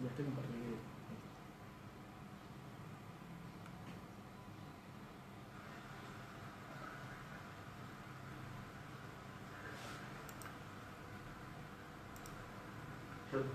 Ya estoy compartiendo. 5.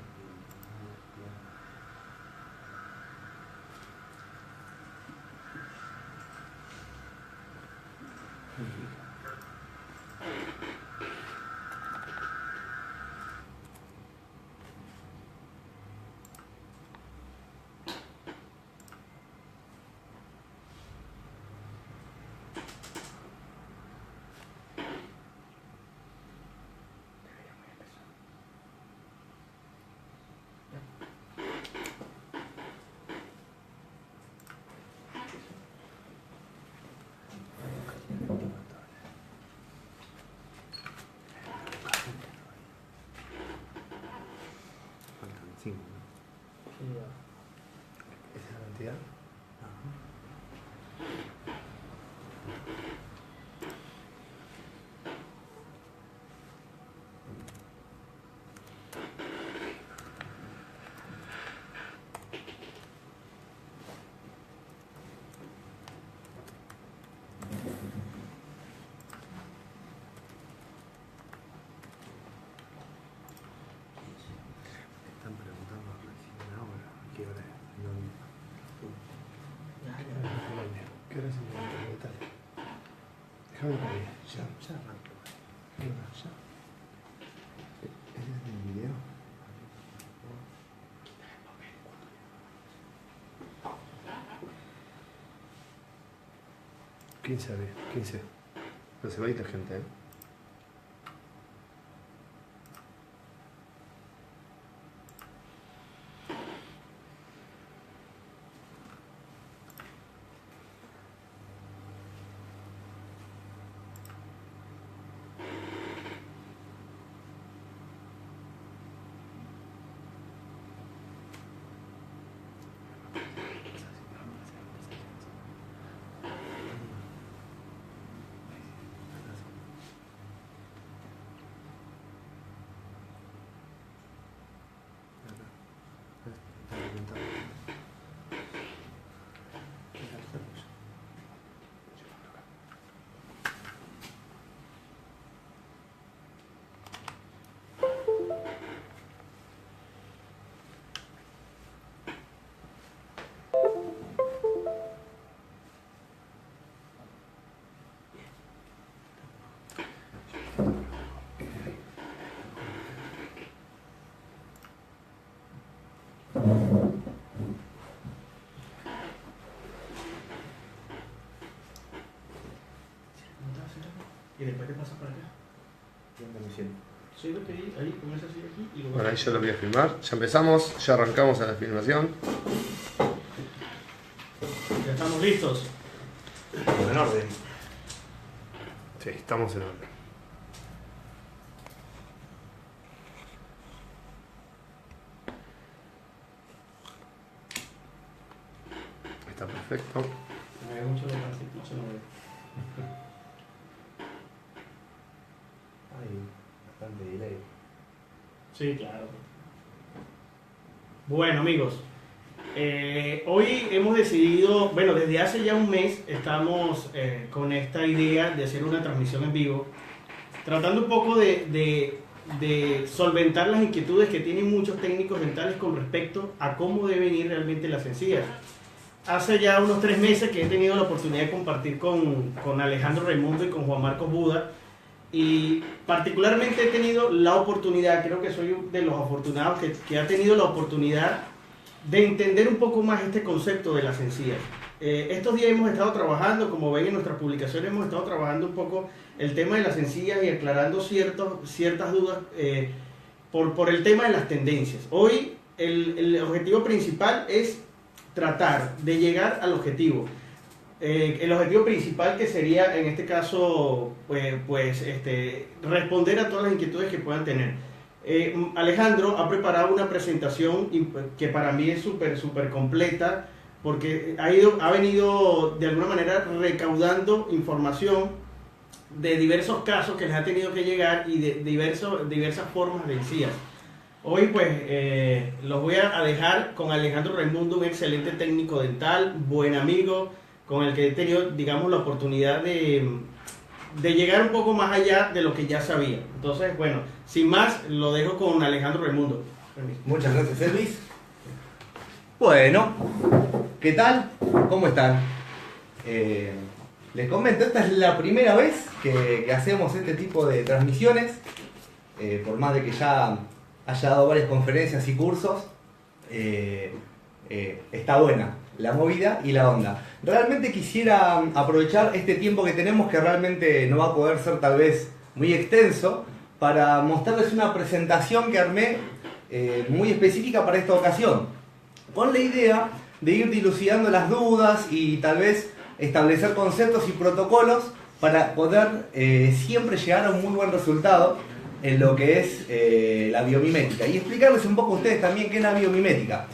¿Esa es la cantidad? Están preguntando recién ahora qué hora es. ¿Qué hora es el detalle? Déjame ver ahí. Ya arranco. ¿Qué hora? Ya. ¿Ese es el video? ¿15 ve? 15. Pero se va a ir la gente, ¿eh? Y después te pasas para acá. Súbete ahí, comienza así aquí y luego... Bueno, ahí ya lo voy a filmar. Ya empezamos, ya arrancamos a la filmación. Ya estamos listos. En orden. Sí, estamos en orden. Está perfecto. Me ve mucho de fácil, no se lo ve. Hay bastante delay. Sí, claro. Bueno, amigos, hoy hemos decidido, bueno, desde hace ya un mes estamos con esta idea de hacer una transmisión en vivo, tratando un poco de solventar las inquietudes que tienen muchos técnicos dentales con respecto a cómo deben ir realmente las encías. Hace ya unos 3 meses que he tenido la oportunidad de compartir con Alejandro Raimundo y con Juan Marcos Buda, y particularmente he tenido la oportunidad, creo que soy de los afortunados que ha tenido la oportunidad de entender un poco más este concepto de las encías. Estos días hemos estado trabajando, como ven en nuestras publicaciones, hemos estado trabajando un poco el tema de las encías y aclarando ciertas dudas por el tema de las tendencias. Hoy el objetivo principal es tratar de llegar al objetivo. El objetivo principal, que sería en este caso responder a todas las inquietudes que puedan tener. Alejandro ha preparado una presentación que para mí es súper completa, porque ha venido de alguna manera recaudando información de diversos casos que les ha tenido que llegar y de diversas formas de encías. Hoy pues los voy a dejar con Alejandro Raimundo, un excelente técnico dental, buen amigo, con el que he tenido, digamos, la oportunidad de llegar un poco más allá de lo que ya sabía. Entonces, bueno, sin más, lo dejo con Alejandro Raimundo. Muchas gracias, Elvis. Bueno, ¿qué tal? ¿Cómo están? Les comento, esta es la primera vez que hacemos este tipo de transmisiones, por más de que ya haya dado varias conferencias y cursos, está buena la movida y la onda. Realmente quisiera aprovechar este tiempo que tenemos, que realmente no va a poder ser tal vez muy extenso, para mostrarles una presentación que armé muy específica para esta ocasión, con la idea de ir dilucidando las dudas y tal vez establecer conceptos y protocolos para poder siempre llegar a un muy buen resultado en lo que es la biomimética, y explicarles un poco a ustedes también qué es la biomimética.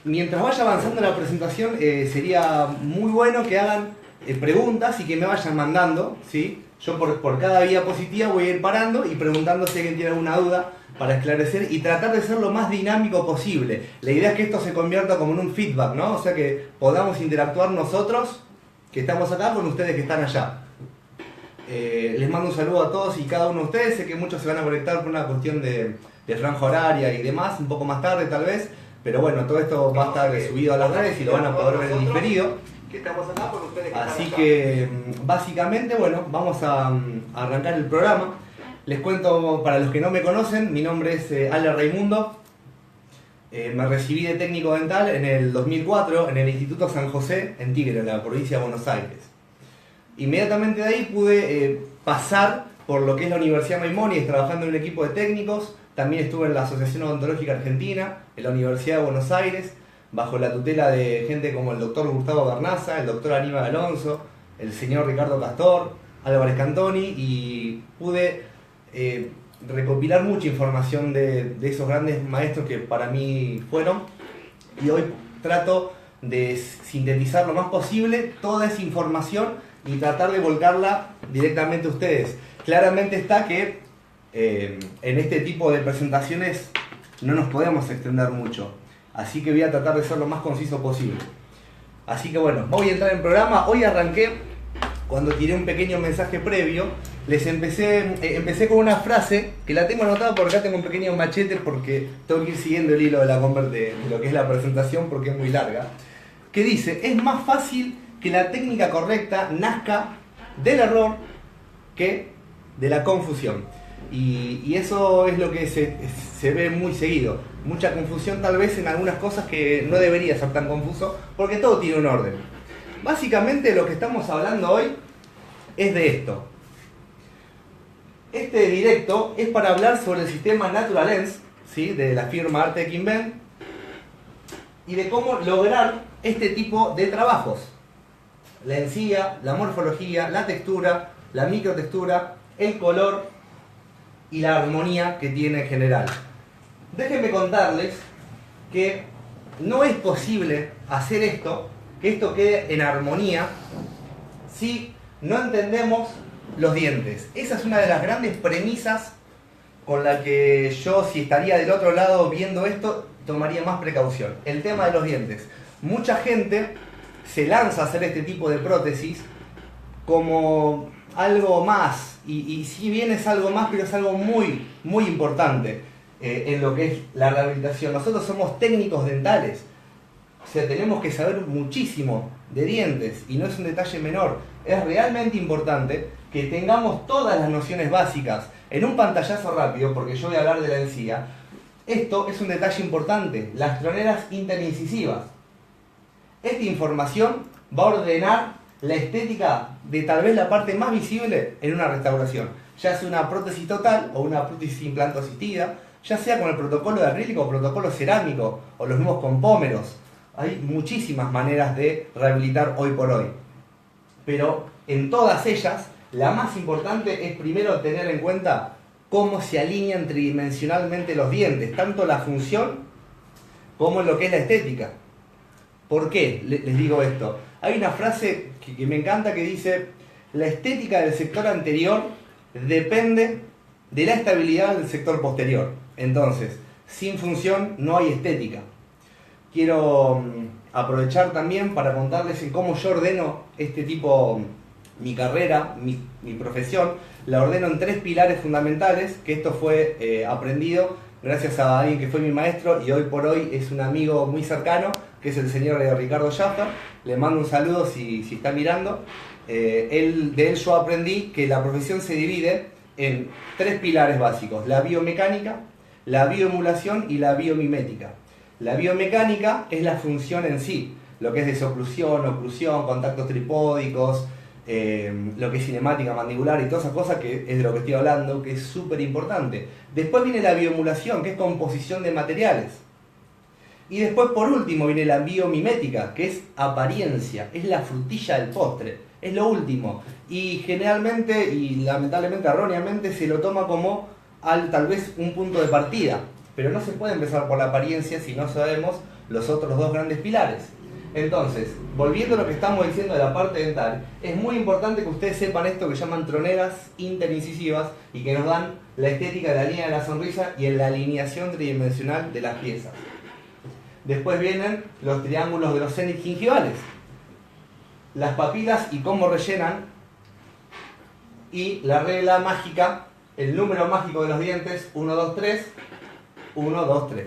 Mientras vaya avanzando la presentación, sería muy bueno que hagan preguntas y que me vayan mandando, ¿sí? Yo por cada diapositiva voy a ir parando y preguntando si alguien tiene alguna duda para esclarecer y tratar de ser lo más dinámico posible. La idea es que esto se convierta como en un feedback, ¿no? O sea, que podamos interactuar nosotros, que estamos acá, con ustedes que están allá. Les mando un saludo a todos y cada uno de ustedes. Sé que muchos se van a conectar por una cuestión de franja horaria y demás, un poco más tarde tal vez. Pero bueno, todo esto va a estar subido a las redes y lo van a poder ver en diferido. Así que básicamente, bueno, vamos a arrancar el programa. Les cuento, para los que no me conocen, mi nombre es Ale Raimundo. Me recibí de técnico dental en el 2004 en el Instituto San José, en Tigre, en la provincia de Buenos Aires. Inmediatamente de ahí pude pasar por lo que es la Universidad Maimónides, trabajando en un equipo de técnicos. También estuve en la Asociación Odontológica Argentina, en la Universidad de Buenos Aires, bajo la tutela de gente como el doctor Gustavo Bernaza, el doctor Aníbal Alonso, el señor Ricardo Castor, Álvarez Cantoni, y pude recopilar mucha información de esos grandes maestros que para mí fueron, y hoy trato de sintetizar lo más posible toda esa información y tratar de volcarla directamente a ustedes. Claramente está que en este tipo de presentaciones no nos podemos extender mucho, así que voy a tratar de ser lo más conciso posible. Así que bueno, voy a entrar en programa. Hoy arranqué, cuando tiré un pequeño mensaje previo, empecé con una frase que la tengo anotada porque acá tengo un pequeño machete, porque tengo que ir siguiendo el hilo de lo que es la presentación, porque es muy larga, que dice: es más fácil que la técnica correcta nazca del error que de la confusión. Y eso es lo que se ve muy seguido. Mucha confusión tal vez en algunas cosas que no debería ser tan confuso, porque todo tiene un orden. Básicamente lo que estamos hablando hoy es de esto. Este directo es para hablar sobre el sistema Natural Lens, ¿sí?, de la firma Artec Invent, y de cómo lograr este tipo de trabajos: la encía, la morfología, la textura, la microtextura, el color y la armonía que tiene en general. Déjenme contarles que no es posible hacer esto, que esto quede en armonía, si no entendemos los dientes. Esa es una de las grandes premisas con la que yo, si estaría del otro lado viendo esto, tomaría más precaución. El tema de los dientes. Mucha gente se lanza a hacer este tipo de prótesis como algo más, y si bien es algo más, pero es algo muy, muy importante en lo que es la rehabilitación. Nosotros somos técnicos dentales, o sea, tenemos que saber muchísimo de dientes, y no es un detalle menor. Es realmente importante que tengamos todas las nociones básicas en un pantallazo rápido, porque yo voy a hablar de la encía. Esto es un detalle importante: las troneras interincisivas. Esta información va a ordenar la estética de tal vez la parte más visible en una restauración, ya sea una prótesis total o una prótesis implanto asistida, ya sea con el protocolo de acrílico o protocolo cerámico o los mismos compómeros. Hay muchísimas maneras de rehabilitar hoy por hoy, pero en todas ellas la más importante es primero tener en cuenta cómo se alinean tridimensionalmente los dientes, tanto la función como lo que es la estética. ¿Por qué les digo esto? Hay una frase que me encanta que dice: la estética del sector anterior depende de la estabilidad del sector posterior. Entonces, sin función no hay estética. Quiero aprovechar también para contarles en cómo yo ordeno este tipo, mi carrera, mi profesión. La ordeno en 3 pilares fundamentales, que esto fue aprendido gracias a alguien que fue mi maestro y hoy por hoy es un amigo muy cercano, que es el señor Ricardo Schaffer. Le mando un saludo si está mirando. De él yo aprendí que la profesión se divide en 3 pilares básicos: la biomecánica, la bioemulación y la biomimética. La biomecánica es la función en sí, lo que es desoclusión, oclusión, contactos tripódicos, lo que es cinemática mandibular y todas esas cosas, que es de lo que estoy hablando, que es súper importante. Después viene la bioemulación, que es composición de materiales. Y después, por último, viene la biomimética, que es apariencia, es la frutilla del postre, es lo último. Y generalmente, y lamentablemente erróneamente, se lo toma como tal vez un punto de partida. Pero no se puede empezar por la apariencia si no sabemos los otros 2 grandes pilares. Entonces, volviendo a lo que estamos diciendo de la parte dental, es muy importante que ustedes sepan esto que llaman troneras interincisivas y que nos dan la estética de la línea de la sonrisa y en la alineación tridimensional de las piezas. Después vienen los triángulos de los cénit gingivales, las papilas y cómo rellenan, y la regla mágica, el número mágico de los dientes: 1, 2, 3, 1, 2, 3.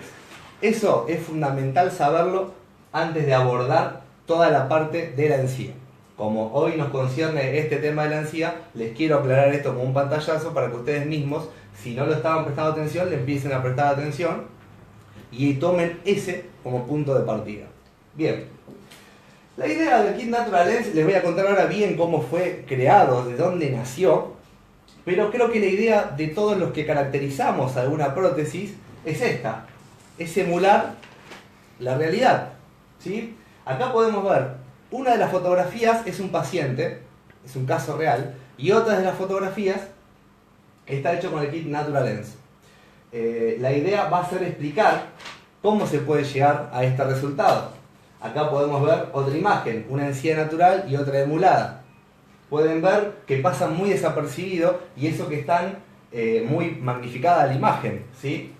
Eso es fundamental saberlo antes de abordar toda la parte de la encía. Como hoy nos concierne este tema de la encía, les quiero aclarar esto como un pantallazo para que ustedes mismos, si no lo estaban prestando atención, le empiecen a prestar atención y tomen ese como punto de partida. Bien, la idea del Kit Natural Lens, les voy a contar ahora bien cómo fue creado, de dónde nació, pero creo que la idea de todos los que caracterizamos alguna prótesis es esta: es emular la realidad, ¿sí? Acá podemos ver, una de las fotografías es un paciente, es un caso real, y otra de las fotografías está hecho con el Kit Natural Lens. La idea va a ser explicar cómo se puede llegar a este resultado. Acá podemos ver otra imagen, una encía natural y otra emulada. Pueden ver que pasan muy desapercibido y eso que están muy magnificada la imagen, ¿sí?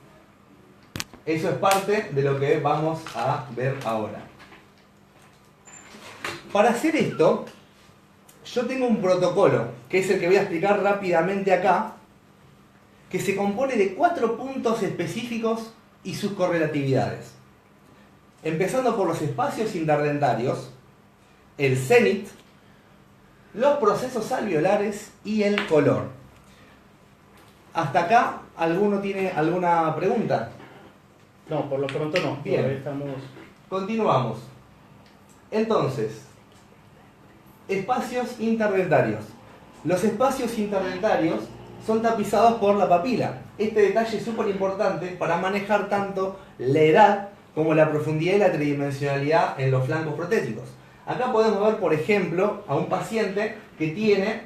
Eso es parte de lo que vamos a ver ahora. Para hacer esto, yo tengo un protocolo, que es el que voy a explicar rápidamente acá, que se compone de 4 puntos específicos y sus correlatividades. Empezando por los espacios interdentarios, el cénit, los procesos alveolares y el color. ¿Hasta acá alguno tiene alguna pregunta? No, por lo pronto no. Bien. Estamos... Continuamos. Entonces, espacios interdentarios. Los espacios interdentarios son tapizados por la papila. Este detalle es súper importante para manejar tanto la edad como la profundidad y la tridimensionalidad en los flancos protéticos. Acá podemos ver, por ejemplo, a un paciente que tiene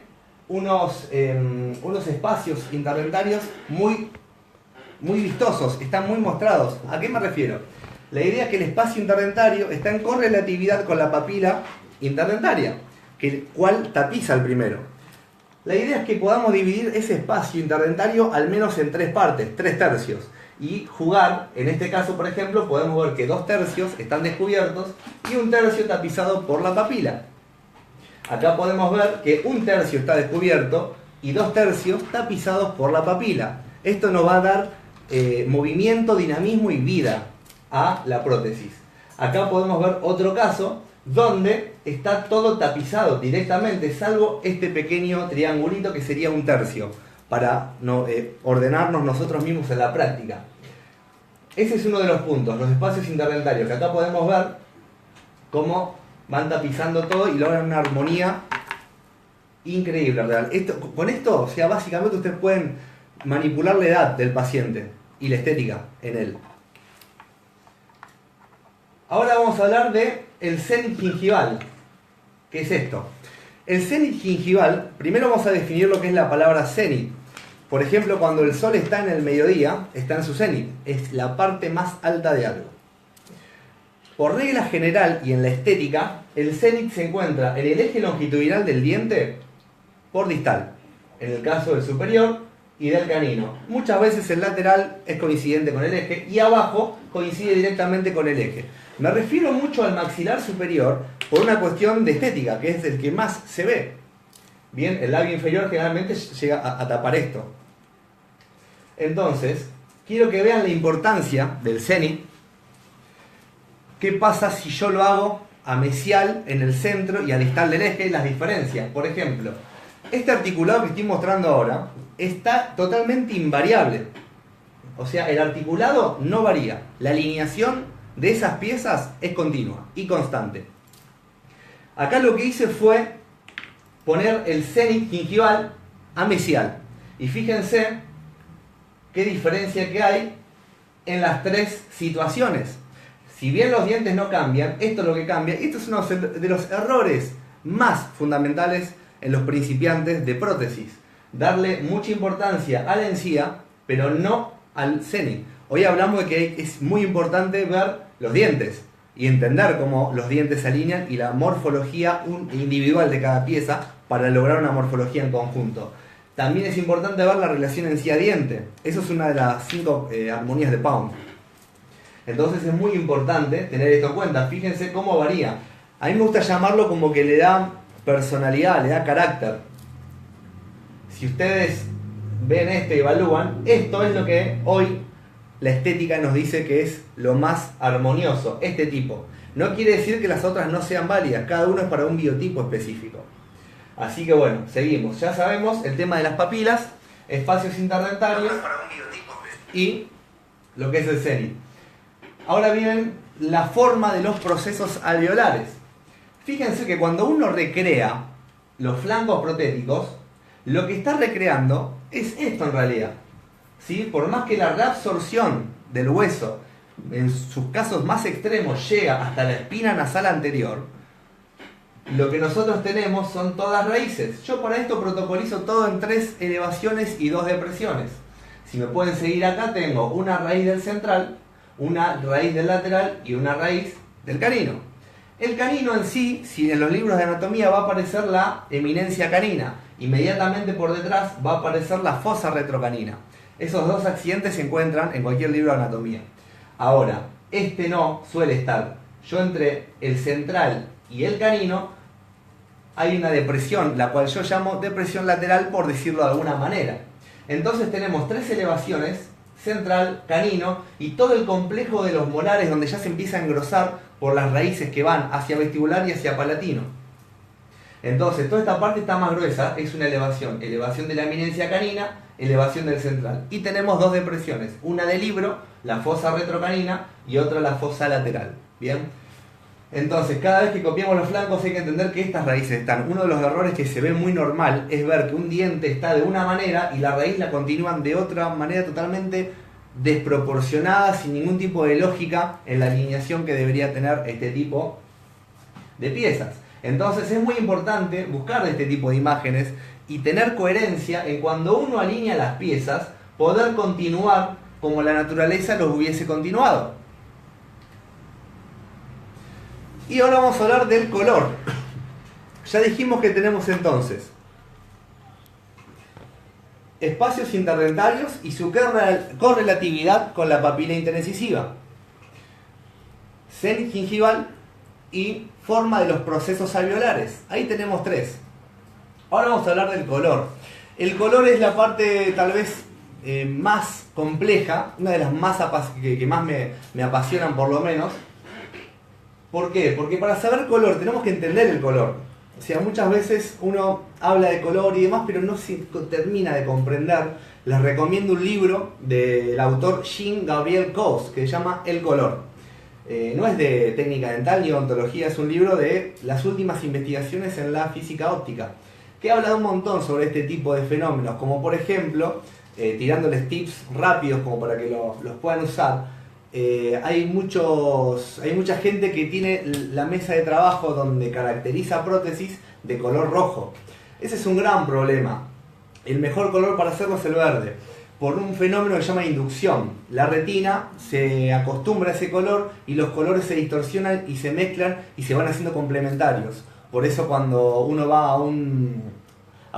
unos espacios interdentarios muy vistosos, están muy mostrados. ¿A qué me refiero? La idea es que el espacio interdentario está en correlatividad con la papila interdentaria, cual tapiza el primero. La idea es que podamos dividir ese espacio interdentario al menos en 3 partes, 3 tercios. Y jugar, en este caso por ejemplo, podemos ver que 2 tercios están descubiertos y 1 tercio tapizado por la papila. Acá podemos ver que 1 tercio está descubierto y 2 tercios tapizados por la papila. Esto nos va a dar movimiento, dinamismo y vida a la prótesis. Acá podemos ver otro caso donde está todo tapizado directamente, salvo este pequeño triangulito que sería 1 tercio, para ordenarnos nosotros mismos en la práctica. Ese es uno de los puntos, los espacios interdentarios, que acá podemos ver cómo van tapizando todo y logran una armonía increíble, real. Con esto, o sea, básicamente ustedes pueden manipular la edad del paciente y la estética en él. Ahora vamos a hablar de el cénit gingival. ¿Qué es esto? El cénit gingival, primero vamos a definir lo que es la palabra cénit. Por ejemplo, cuando el sol está en el mediodía, está en su cénit, es la parte más alta de algo. Por regla general y en la estética, el cénit se encuentra en el eje longitudinal del diente por distal, en el caso del superior y del canino. Muchas veces el lateral es coincidente con el eje y abajo coincide directamente con el eje. Me refiero mucho al maxilar superior por una cuestión de estética, que es el que más se ve. Bien, el labio inferior generalmente llega a tapar esto. Entonces, quiero que vean la importancia del cenit. ¿Qué pasa si yo lo hago a mesial en el centro y a distal del eje? Las diferencias. Por ejemplo, este articulado que estoy mostrando ahora está totalmente invariable. O sea, el articulado no varía. La alineación de esas piezas es continua y constante. Acá lo que hice fue poner el cenit gingival a mesial. Y fíjense qué diferencia que hay en las tres situaciones. Si bien los dientes no cambian, esto es lo que cambia. Y esto es uno de los errores más fundamentales en los principiantes de prótesis. Darle mucha importancia a la encía, pero no al cenit. Hoy hablamos de que es muy importante ver los dientes y entender cómo los dientes se alinean y la morfología individual de cada pieza para lograr una morfología en conjunto. También es importante ver la relación encía-diente. Eso es una de las 5 armonías de Pound. Entonces es muy importante tener esto en cuenta. Fíjense cómo varía. A mí me gusta llamarlo como que le da personalidad, le da carácter. Si ustedes ven esto y evalúan, esto es lo que hoy la estética nos dice que es lo más armonioso, este tipo. No quiere decir que las otras no sean válidas, cada uno es para un biotipo específico. Así que bueno, seguimos. Ya sabemos el tema de las papilas, espacios interdentarios y lo que es el cenit. Ahora viene la forma de los procesos alveolares. Fíjense que cuando uno recrea los flancos protéticos, lo que está recreando es esto en realidad. ¿Sí? Por más que la reabsorción del hueso, en sus casos más extremos, llega hasta la espina nasal anterior, lo que nosotros tenemos son todas raíces. Yo para esto protocolizo todo en 3 elevaciones y 2 depresiones. Si me pueden seguir acá, tengo una raíz del central, una raíz del lateral y una raíz del canino. El canino en sí, si en los libros de anatomía va a aparecer la eminencia canina, inmediatamente por detrás va a aparecer la fosa retrocanina. Esos 2 accidentes se encuentran en cualquier libro de anatomía. Ahora, este no suele estar. Yo entre el central y el canino hay una depresión, la cual yo llamo depresión lateral por decirlo de alguna manera. Entonces tenemos 3 elevaciones, central, canino y todo el complejo de los molares donde ya se empieza a engrosar por las raíces que van hacia vestibular y hacia palatino. Entonces toda esta parte está más gruesa, es una elevación de la eminencia canina, elevación del central. Y tenemos 2 depresiones, una del libro, la fosa retrocanina y otra la fosa lateral. Bien. Entonces, cada vez que copiamos los flancos hay que entender que estas raíces están. Uno de los errores que se ve muy normal es ver que un diente está de una manera y la raíz la continúan de otra manera totalmente desproporcionada, sin ningún tipo de lógica en la alineación que debería tener este tipo de piezas. Entonces es muy importante buscar este tipo de imágenes y tener coherencia en cuando uno alinea las piezas, poder continuar como la naturaleza los hubiese continuado. Y ahora vamos a hablar del color. Ya dijimos que tenemos entonces espacios interdentarios y su correlatividad con la papila interincisiva, cenit gingival y forma de los procesos alveolares. Ahí tenemos 3. Ahora vamos a hablar del color. El color es la parte tal vez más compleja, una de las más que más me apasionan por lo menos. ¿Por qué? Porque para saber color tenemos que entender el color. O sea, muchas veces uno habla de color y demás, pero no se termina de comprender. Les recomiendo un libro del autor Jean-Gabriel Causse que se llama El color. No es de técnica dental ni odontología, es un libro de las últimas investigaciones en la física óptica, que habla un montón sobre este tipo de fenómenos, como por ejemplo, tirándoles tips rápidos como para que los puedan usar. Hay mucha gente que tiene la mesa de trabajo donde caracteriza prótesis de color rojo. Ese es un gran problema. El mejor color para hacerlo es el verde, por un fenómeno que se llama inducción. La retina se acostumbra a ese color y los colores se distorsionan y se mezclan y se van haciendo complementarios. Por eso cuando uno va a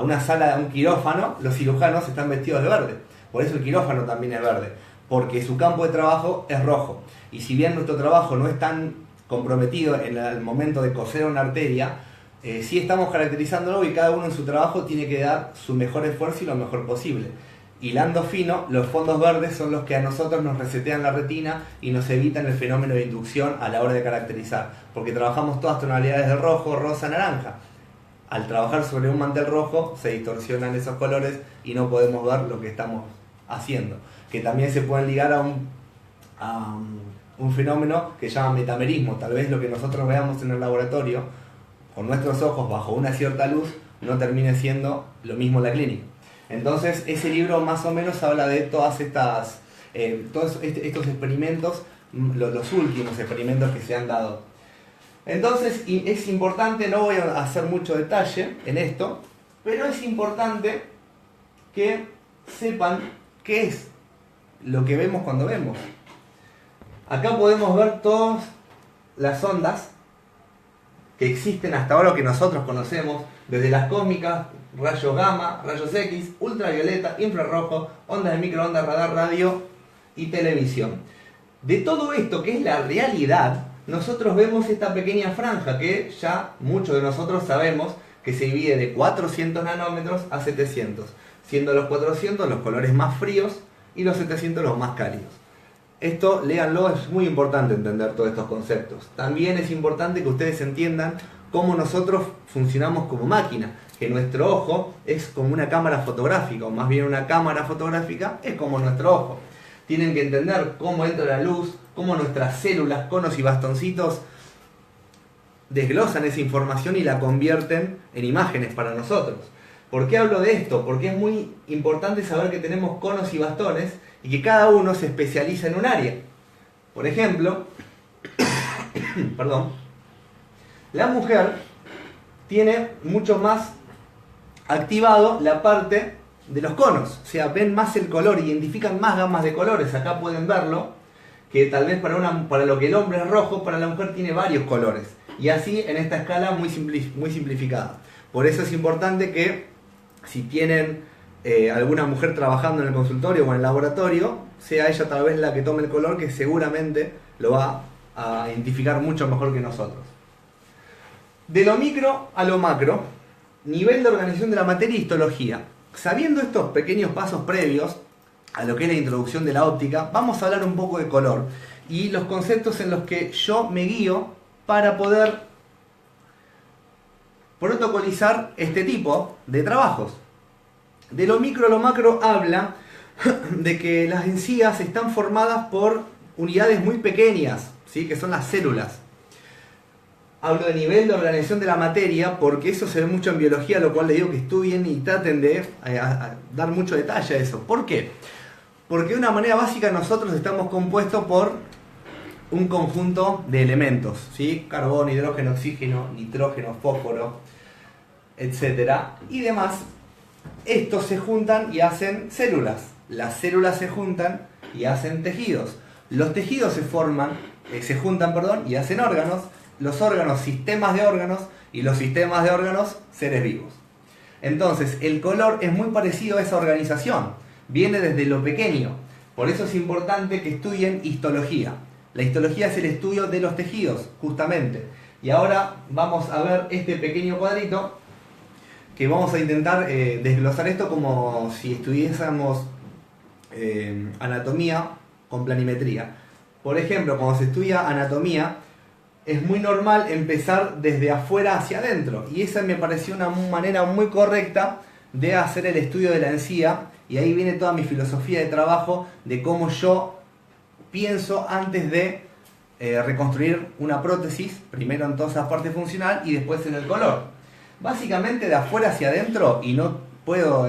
una sala, a un quirófano, los cirujanos están vestidos de verde. Por eso el quirófano también es verde, porque su campo de trabajo es rojo. Y si bien nuestro trabajo no es tan comprometido en el momento de coser una arteria, sí estamos caracterizándolo y cada uno en su trabajo tiene que dar su mejor esfuerzo y lo mejor posible. hilando fino, los fondos verdes son los que a nosotros nos resetean la retina y nos evitan el fenómeno de inducción a la hora de caracterizar, porque trabajamos todas tonalidades de rojo, rosa, naranja. Al trabajar sobre un mantel rojo se distorsionan esos colores y no podemos ver lo que estamos haciendo, que también se pueden ligar a un fenómeno que se llama metamerismo. Tal vez lo que nosotros veamos en el laboratorio con nuestros ojos bajo una cierta luz no termine siendo lo mismo en la clínica. Entonces ese libro más o menos habla de todas estas todos estos experimentos, los últimos experimentos que se han dado. Entonces es importante, no voy a hacer mucho detalle en esto, pero es importante que sepan qué es lo que vemos cuando vemos. Acá podemos ver todas las ondas que existen hasta ahora, que nosotros conocemos, desde las cósmicas, rayos gamma, rayos X, ultravioleta, infrarrojo, ondas de microondas, radar, radio y televisión. De todo esto que es la realidad, nosotros vemos esta pequeña franja que ya muchos de nosotros sabemos que se divide de 400 nanómetros a 700, siendo los 400 los colores más fríos y los 700 los más cálidos. Esto, léanlo, es muy importante entender todos estos conceptos. También es importante que ustedes entiendan cómo nosotros funcionamos como máquina, que nuestro ojo es como una cámara fotográfica, o más bien una cámara fotográfica es como nuestro ojo. Tienen que entender cómo entra la luz, cómo nuestras células, conos y bastoncitos desglosan esa información y la convierten en imágenes para nosotros. ¿Por qué hablo de esto? Porque es muy importante saber que tenemos conos y bastones y que cada uno se especializa en un área. Por ejemplo, perdón, la mujer tiene mucho más activado la parte de los conos, o sea, ven más el color, identifican más gamas de colores. Acá pueden verlo, que tal vez para lo que el hombre es rojo, para la mujer tiene varios colores. Y así en esta escala muy simplificada. Por eso es importante que si tienen alguna mujer trabajando en el consultorio o en el laboratorio, sea ella tal vez la que tome el color, que seguramente lo va a identificar mucho mejor que nosotros. De lo micro a lo macro, nivel de organización de la materia y histología. Sabiendo estos pequeños pasos previos a lo que es la introducción de la óptica, vamos a hablar un poco de color y los conceptos en los que yo me guío para poder protocolizar este tipo de trabajos. De lo micro a lo macro habla de que las encías están formadas por unidades muy pequeñas, ¿sí? Que son las células. Hablo de nivel de organización de la materia porque eso se ve mucho en biología, lo cual les digo que estudien y traten de dar mucho detalle a eso. ¿Por qué? Porque de una manera básica nosotros estamos compuestos por un conjunto de elementos, ¿sí? Carbono, hidrógeno, oxígeno, nitrógeno, fósforo, etcétera, y demás. Estos se juntan y hacen células. Las células se juntan y hacen tejidos. Los tejidos se juntan y hacen órganos. Los órganos, sistemas de órganos, y los sistemas de órganos, seres vivos. Entonces, el color es muy parecido a esa organización. Viene desde lo pequeño. Por eso es importante que estudien histología. La histología es el estudio de los tejidos, justamente. Y ahora vamos a ver este pequeño cuadrito, que vamos a intentar desglosar esto como si estudiásemos anatomía con planimetría. Por ejemplo, cuando se estudia anatomía, es muy normal empezar desde afuera hacia adentro. Y esa me pareció una manera muy correcta de hacer el estudio de la encía. Y ahí viene toda mi filosofía de trabajo de cómo yo pienso antes de reconstruir una prótesis, primero en toda esa parte funcional y después en el color. Básicamente de afuera hacia adentro, y no puedo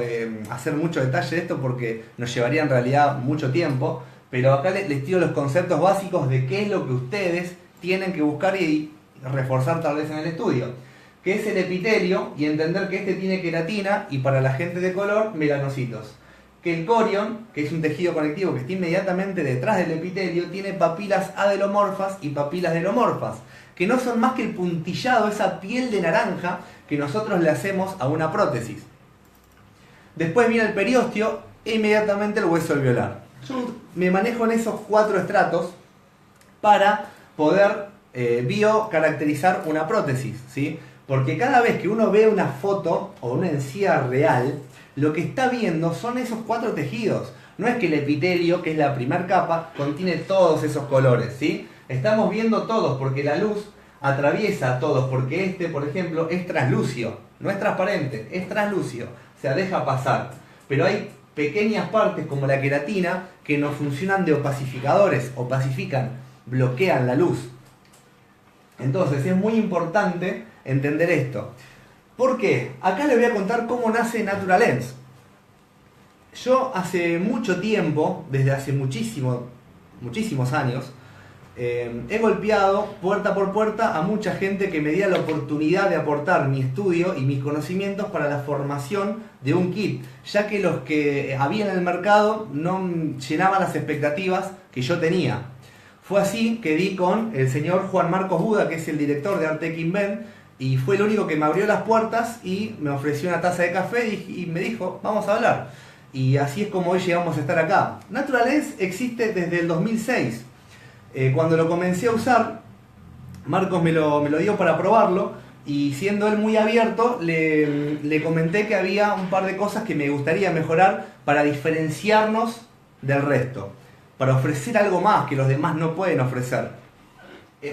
hacer mucho detalle de esto porque nos llevaría en realidad mucho tiempo, pero acá les tiro los conceptos básicos de qué es lo que ustedes tienen que buscar y reforzar tal vez en el estudio, que es el epitelio, y entender que este tiene queratina y para la gente de color melanocitos. Que el corion, que es un tejido conectivo que está inmediatamente detrás del epitelio, tiene papilas adelomorfas y papilas delomorfas, que no son más que el puntillado, esa piel de naranja que nosotros le hacemos a una prótesis. Después viene el periósteo e inmediatamente el hueso alveolar. Yo me manejo en esos 4 estratos para poder biocaracterizar una prótesis, ¿sí? Porque cada vez que uno ve una foto o una encía real, lo que está viendo son esos 4 tejidos. No es que el epitelio, que es la primera capa, contiene todos esos colores, ¿sí? Estamos viendo todos porque la luz atraviesa a todos, porque este, por ejemplo, es translúcido, no es transparente, es translúcido, o sea, deja pasar. Pero hay pequeñas partes como la queratina que no funcionan de opacificadores, opacifican, bloquean la luz. Entonces es muy importante entender esto. ¿Por qué? Acá les voy a contar cómo nace Naturalens. Yo hace mucho tiempo, desde hace muchísimos años, he golpeado puerta por puerta a mucha gente que me diera la oportunidad de aportar mi estudio y mis conocimientos para la formación de un kit, ya que los que había en el mercado no llenaban las expectativas que yo tenía. Fue así que di con el señor Juan Marcos Buda, que es el director de Artec Invent, y fue el único que me abrió las puertas y me ofreció una taza de café y me dijo, vamos a hablar. Y así es como hoy llegamos a estar acá. Naturalens existe desde el 2006. Cuando lo comencé a usar, Marcos me lo dio para probarlo, y siendo él muy abierto, le comenté que había un par de cosas que me gustaría mejorar para diferenciarnos del resto, para ofrecer algo más que los demás no pueden ofrecer.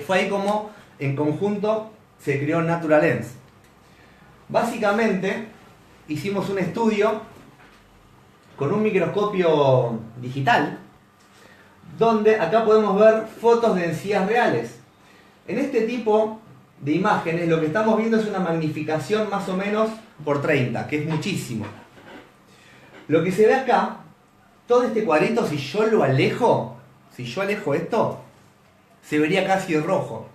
Fue ahí como en conjunto se creó Naturalens. Básicamente hicimos un estudio con un microscopio digital, donde acá podemos ver fotos de encías reales. En este tipo de imágenes lo que estamos viendo es una magnificación más o menos por 30, que es muchísimo. Lo que se ve acá, todo este cuadrito, si yo lo alejo, si yo alejo esto, se vería casi rojo.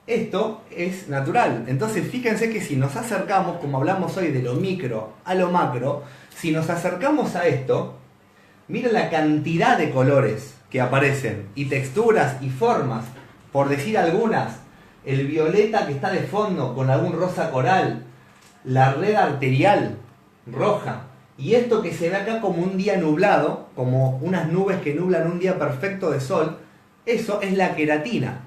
Esto es natural. Entonces fíjense que si nos acercamos, como hablamos hoy de lo micro a lo macro, si nos acercamos a esto, miren la cantidad de colores que aparecen, y texturas y formas, por decir algunas. El violeta que está de fondo con algún rosa coral, la red arterial roja, y esto que se ve acá como un día nublado, como unas nubes que nublan un día perfecto de sol, eso es la queratina.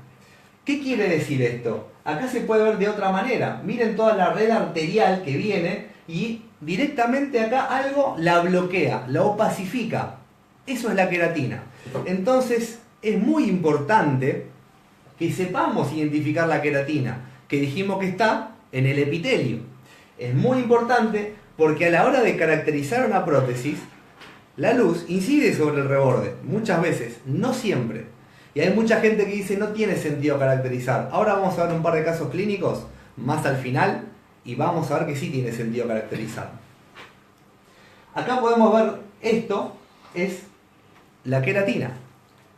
¿Qué quiere decir esto? Acá se puede ver de otra manera. Miren toda la red arterial que viene y directamente acá algo la bloquea, la opacifica. Eso es la queratina. Entonces es muy importante que sepamos identificar la queratina, que dijimos que está en el epitelio. Es muy importante porque a la hora de caracterizar una prótesis, la luz incide sobre el reborde, muchas veces, no siempre. Y hay mucha gente que dice no tiene sentido caracterizar. Ahora vamos a ver un par de casos clínicos más al final y vamos a ver que sí tiene sentido caracterizar. Acá podemos ver, esto es la queratina,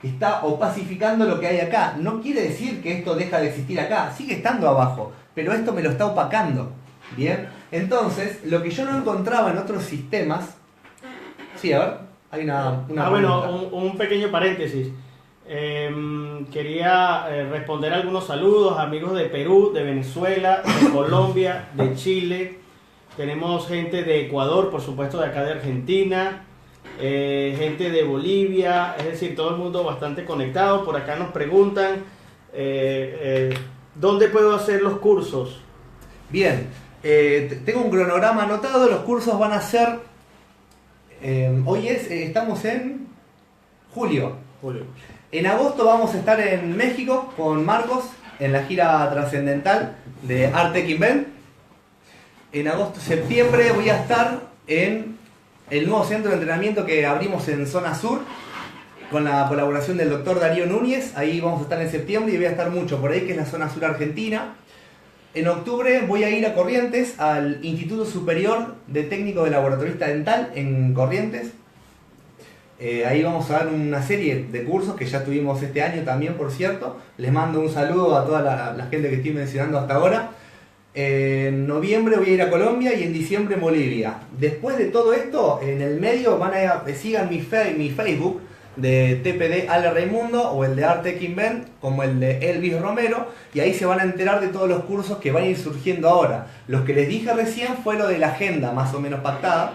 que está opacificando lo que hay acá. No quiere decir que esto deja de existir acá, sigue estando abajo, pero esto me lo está opacando. Bien, entonces lo que yo no encontraba en otros sistemas. Sí, a ver, hay una bueno, un pequeño paréntesis. Quería responder algunos saludos, amigos de Perú, de Venezuela, de Colombia, de Chile. Tenemos gente de Ecuador, por supuesto, de acá de Argentina, gente de Bolivia, es decir, todo el mundo bastante conectado. Por acá nos preguntan ¿dónde puedo hacer los cursos? Bien, tengo un cronograma anotado. Los cursos van a ser hoy estamos en julio. En agosto vamos a estar en México con Marcos en la gira trascendental de Artec Invent. En agosto, septiembre voy a estar en el nuevo centro de entrenamiento que abrimos en Zona Sur con la colaboración del doctor Darío Núñez. Ahí vamos a estar en septiembre y voy a estar mucho por ahí, que es la Zona Sur Argentina. En octubre voy a ir a Corrientes, al Instituto Superior de Técnico de Laboratorista Dental en Corrientes. Ahí vamos a dar una serie de cursos que ya tuvimos este año también, por cierto. Les mando un saludo a toda la gente que estoy mencionando hasta ahora. En noviembre voy a ir a Colombia y en diciembre en Bolivia. Después de todo esto, en el medio sigan mi Facebook de TPD Ale Raimundo o el de Artec Invent como el de Elvis Romero, y ahí se van a enterar de todos los cursos que van a ir surgiendo ahora. Los que les dije recién fue lo de la agenda más o menos pactada,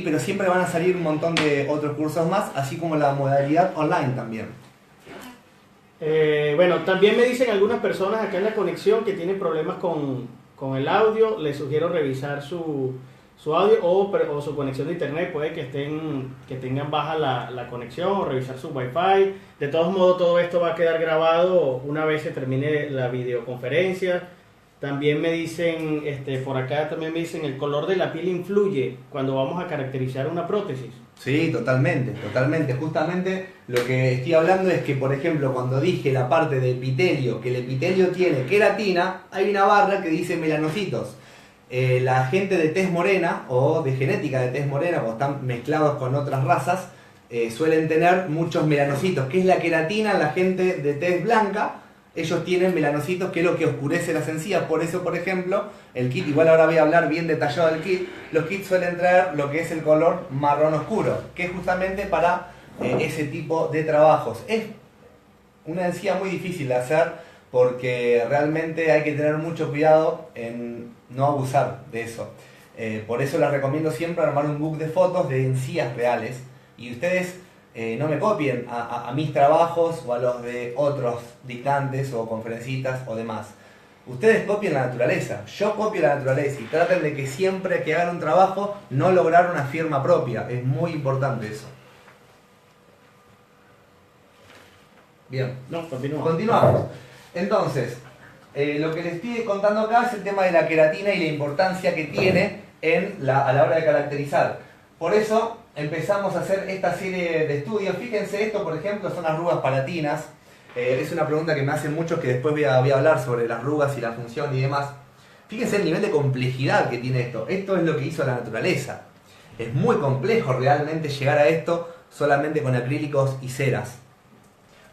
pero siempre van a salir un montón de otros cursos más, así como la modalidad online también. Bueno, también me dicen algunas personas acá en la conexión que tienen problemas con el audio. Les sugiero revisar su su audio o su conexión de internet. Puede que tengan baja la conexión o revisar su wifi. De todos modos, todo esto va a quedar grabado una vez se termine la videoconferencia. También me dicen, por acá también me dicen, el color de la piel influye cuando vamos a caracterizar una prótesis. Sí, totalmente, totalmente. Justamente lo que estoy hablando es que, por ejemplo, cuando dije la parte de epitelio, que el epitelio tiene queratina, hay una barra que dice melanocitos. La gente de tez morena o de genética de tez morena, o están mezclados con otras razas, suelen tener muchos melanocitos, que es la queratina. La gente de tez blanca, ellos tienen melanocitos, que es lo que oscurece las encías. Por eso, por ejemplo, el kit, igual ahora voy a hablar bien detallado del kit, los kits suelen traer lo que es el color marrón oscuro, que es justamente para ese tipo de trabajos. Es una encía muy difícil de hacer porque realmente hay que tener mucho cuidado en no abusar de eso. Por eso les recomiendo siempre armar un book de fotos de encías reales, y ustedes no me copien a mis trabajos o a los de otros dictantes o conferencistas o demás. Ustedes copien la naturaleza, yo copio la naturaleza, y traten de que siempre que hagan un trabajo no lograr una firma propia. Es muy importante eso. Bien. No, continuamos. Continuamos. Entonces, lo que les estoy contando acá es el tema de la queratina y la importancia que tiene a la hora de caracterizar. Por eso empezamos a hacer esta serie de estudios. Fíjense, esto por ejemplo son arrugas palatinas. Es una pregunta que me hacen muchos, que después voy a hablar sobre las arrugas y la función y demás. Fíjense el nivel de complejidad que tiene esto. Esto es lo que hizo la naturaleza. Es muy complejo realmente llegar a esto solamente con acrílicos y ceras.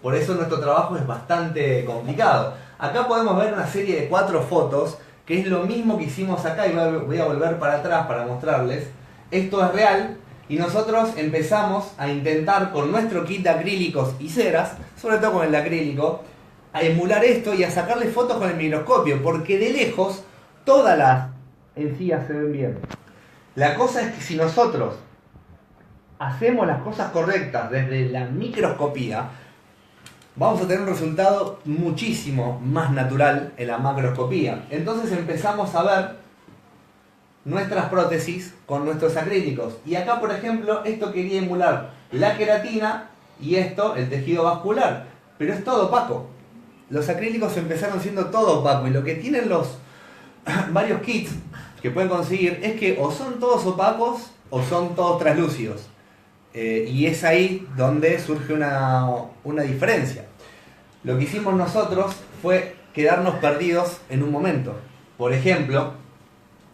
Por eso nuestro trabajo es bastante complicado. Acá podemos ver una serie de 4 fotos, que es lo mismo que hicimos acá, y voy a volver para atrás para mostrarles. Esto es real, y nosotros empezamos a intentar con nuestro kit de acrílicos y ceras, sobre todo con el de acrílico, a emular esto y a sacarle fotos con el microscopio, porque de lejos todas las encías se ven bien. La cosa es que si nosotros hacemos las cosas correctas desde la microscopía, vamos a tener un resultado muchísimo más natural en la macroscopía. Entonces empezamos a ver nuestras prótesis con nuestros acrílicos. Y acá, por ejemplo, esto quería emular la queratina y esto, el tejido vascular. Pero es todo opaco. Los acrílicos empezaron siendo todo opaco, y lo que tienen los varios kits que pueden conseguir es que o son todos opacos o son todos translúcidos. Y es ahí donde surge una diferencia. Lo que hicimos nosotros fue quedarnos perdidos en un momento. Por ejemplo,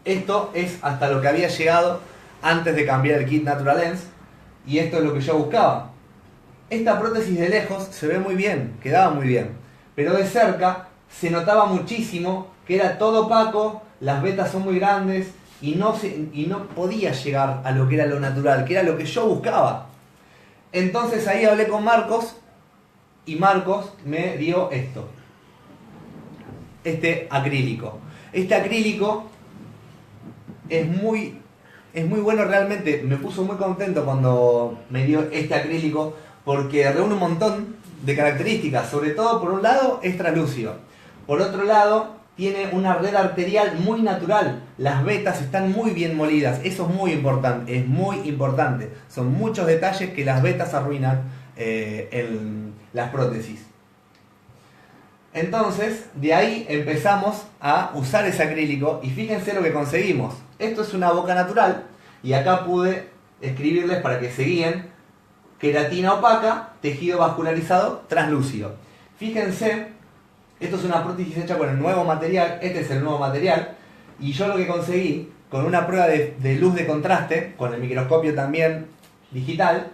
esto es hasta lo que había llegado antes de cambiar el kit Natural Lens, y esto es lo que yo buscaba. Esta prótesis de lejos se ve muy bien, quedaba muy bien, pero de cerca se notaba muchísimo que era todo opaco, las vetas son muy grandes y no podía llegar a lo que era lo natural, que era lo que yo buscaba. Entonces ahí hablé con Marcos, y Marcos me dio esto, este acrílico. Este acrílico es muy bueno realmente. Me puso muy contento cuando me dio este acrílico, porque reúne un montón de características. Sobre todo, por un lado, es translúcido. Por otro lado, tiene una red arterial muy natural. Las vetas están muy bien molidas. Eso es muy importante. Es muy importante. Son muchos detalles que las vetas arruinan en las prótesis. Entonces, de ahí empezamos a usar ese acrílico, y fíjense lo que conseguimos. Esto es una boca natural, y acá pude escribirles para que se guíen: queratina opaca, tejido vascularizado, translúcido. Fíjense, esto es una prótesis hecha con el nuevo material, este es el nuevo material, y yo lo que conseguí, con una prueba de luz de contraste, con el microscopio también digital,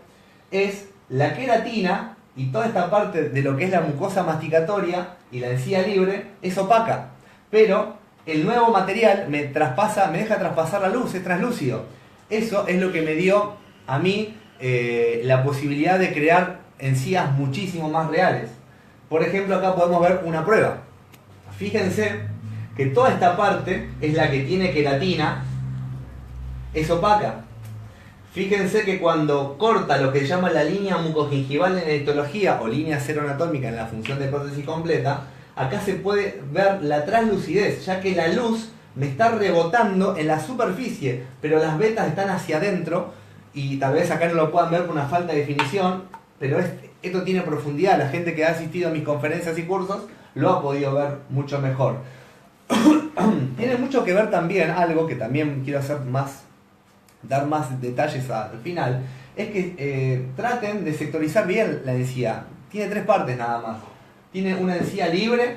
es la queratina, y toda esta parte de lo que es la mucosa masticatoria y la encía libre es opaca, pero el nuevo material me deja traspasar la luz, es translúcido. Eso es lo que me dio a mí la posibilidad de crear encías muchísimo más reales. Por ejemplo, acá podemos ver una prueba. Fíjense que toda esta parte es la que tiene queratina, es opaca. Fíjense que cuando corta lo que se llama la línea mucogingival en etología, o línea cero anatómica en la función de prótesis completa, acá se puede ver la translucidez, ya que la luz me está rebotando en la superficie, pero las vetas están hacia adentro y tal vez acá no lo puedan ver por una falta de definición, pero esto tiene profundidad. La gente que ha asistido a mis conferencias y cursos lo ha podido ver mucho mejor. Tiene mucho que ver también algo que también quiero dar más detalles al final, es que traten de sectorizar bien la encía. Tiene 3 partes nada más. Tiene una encía libre,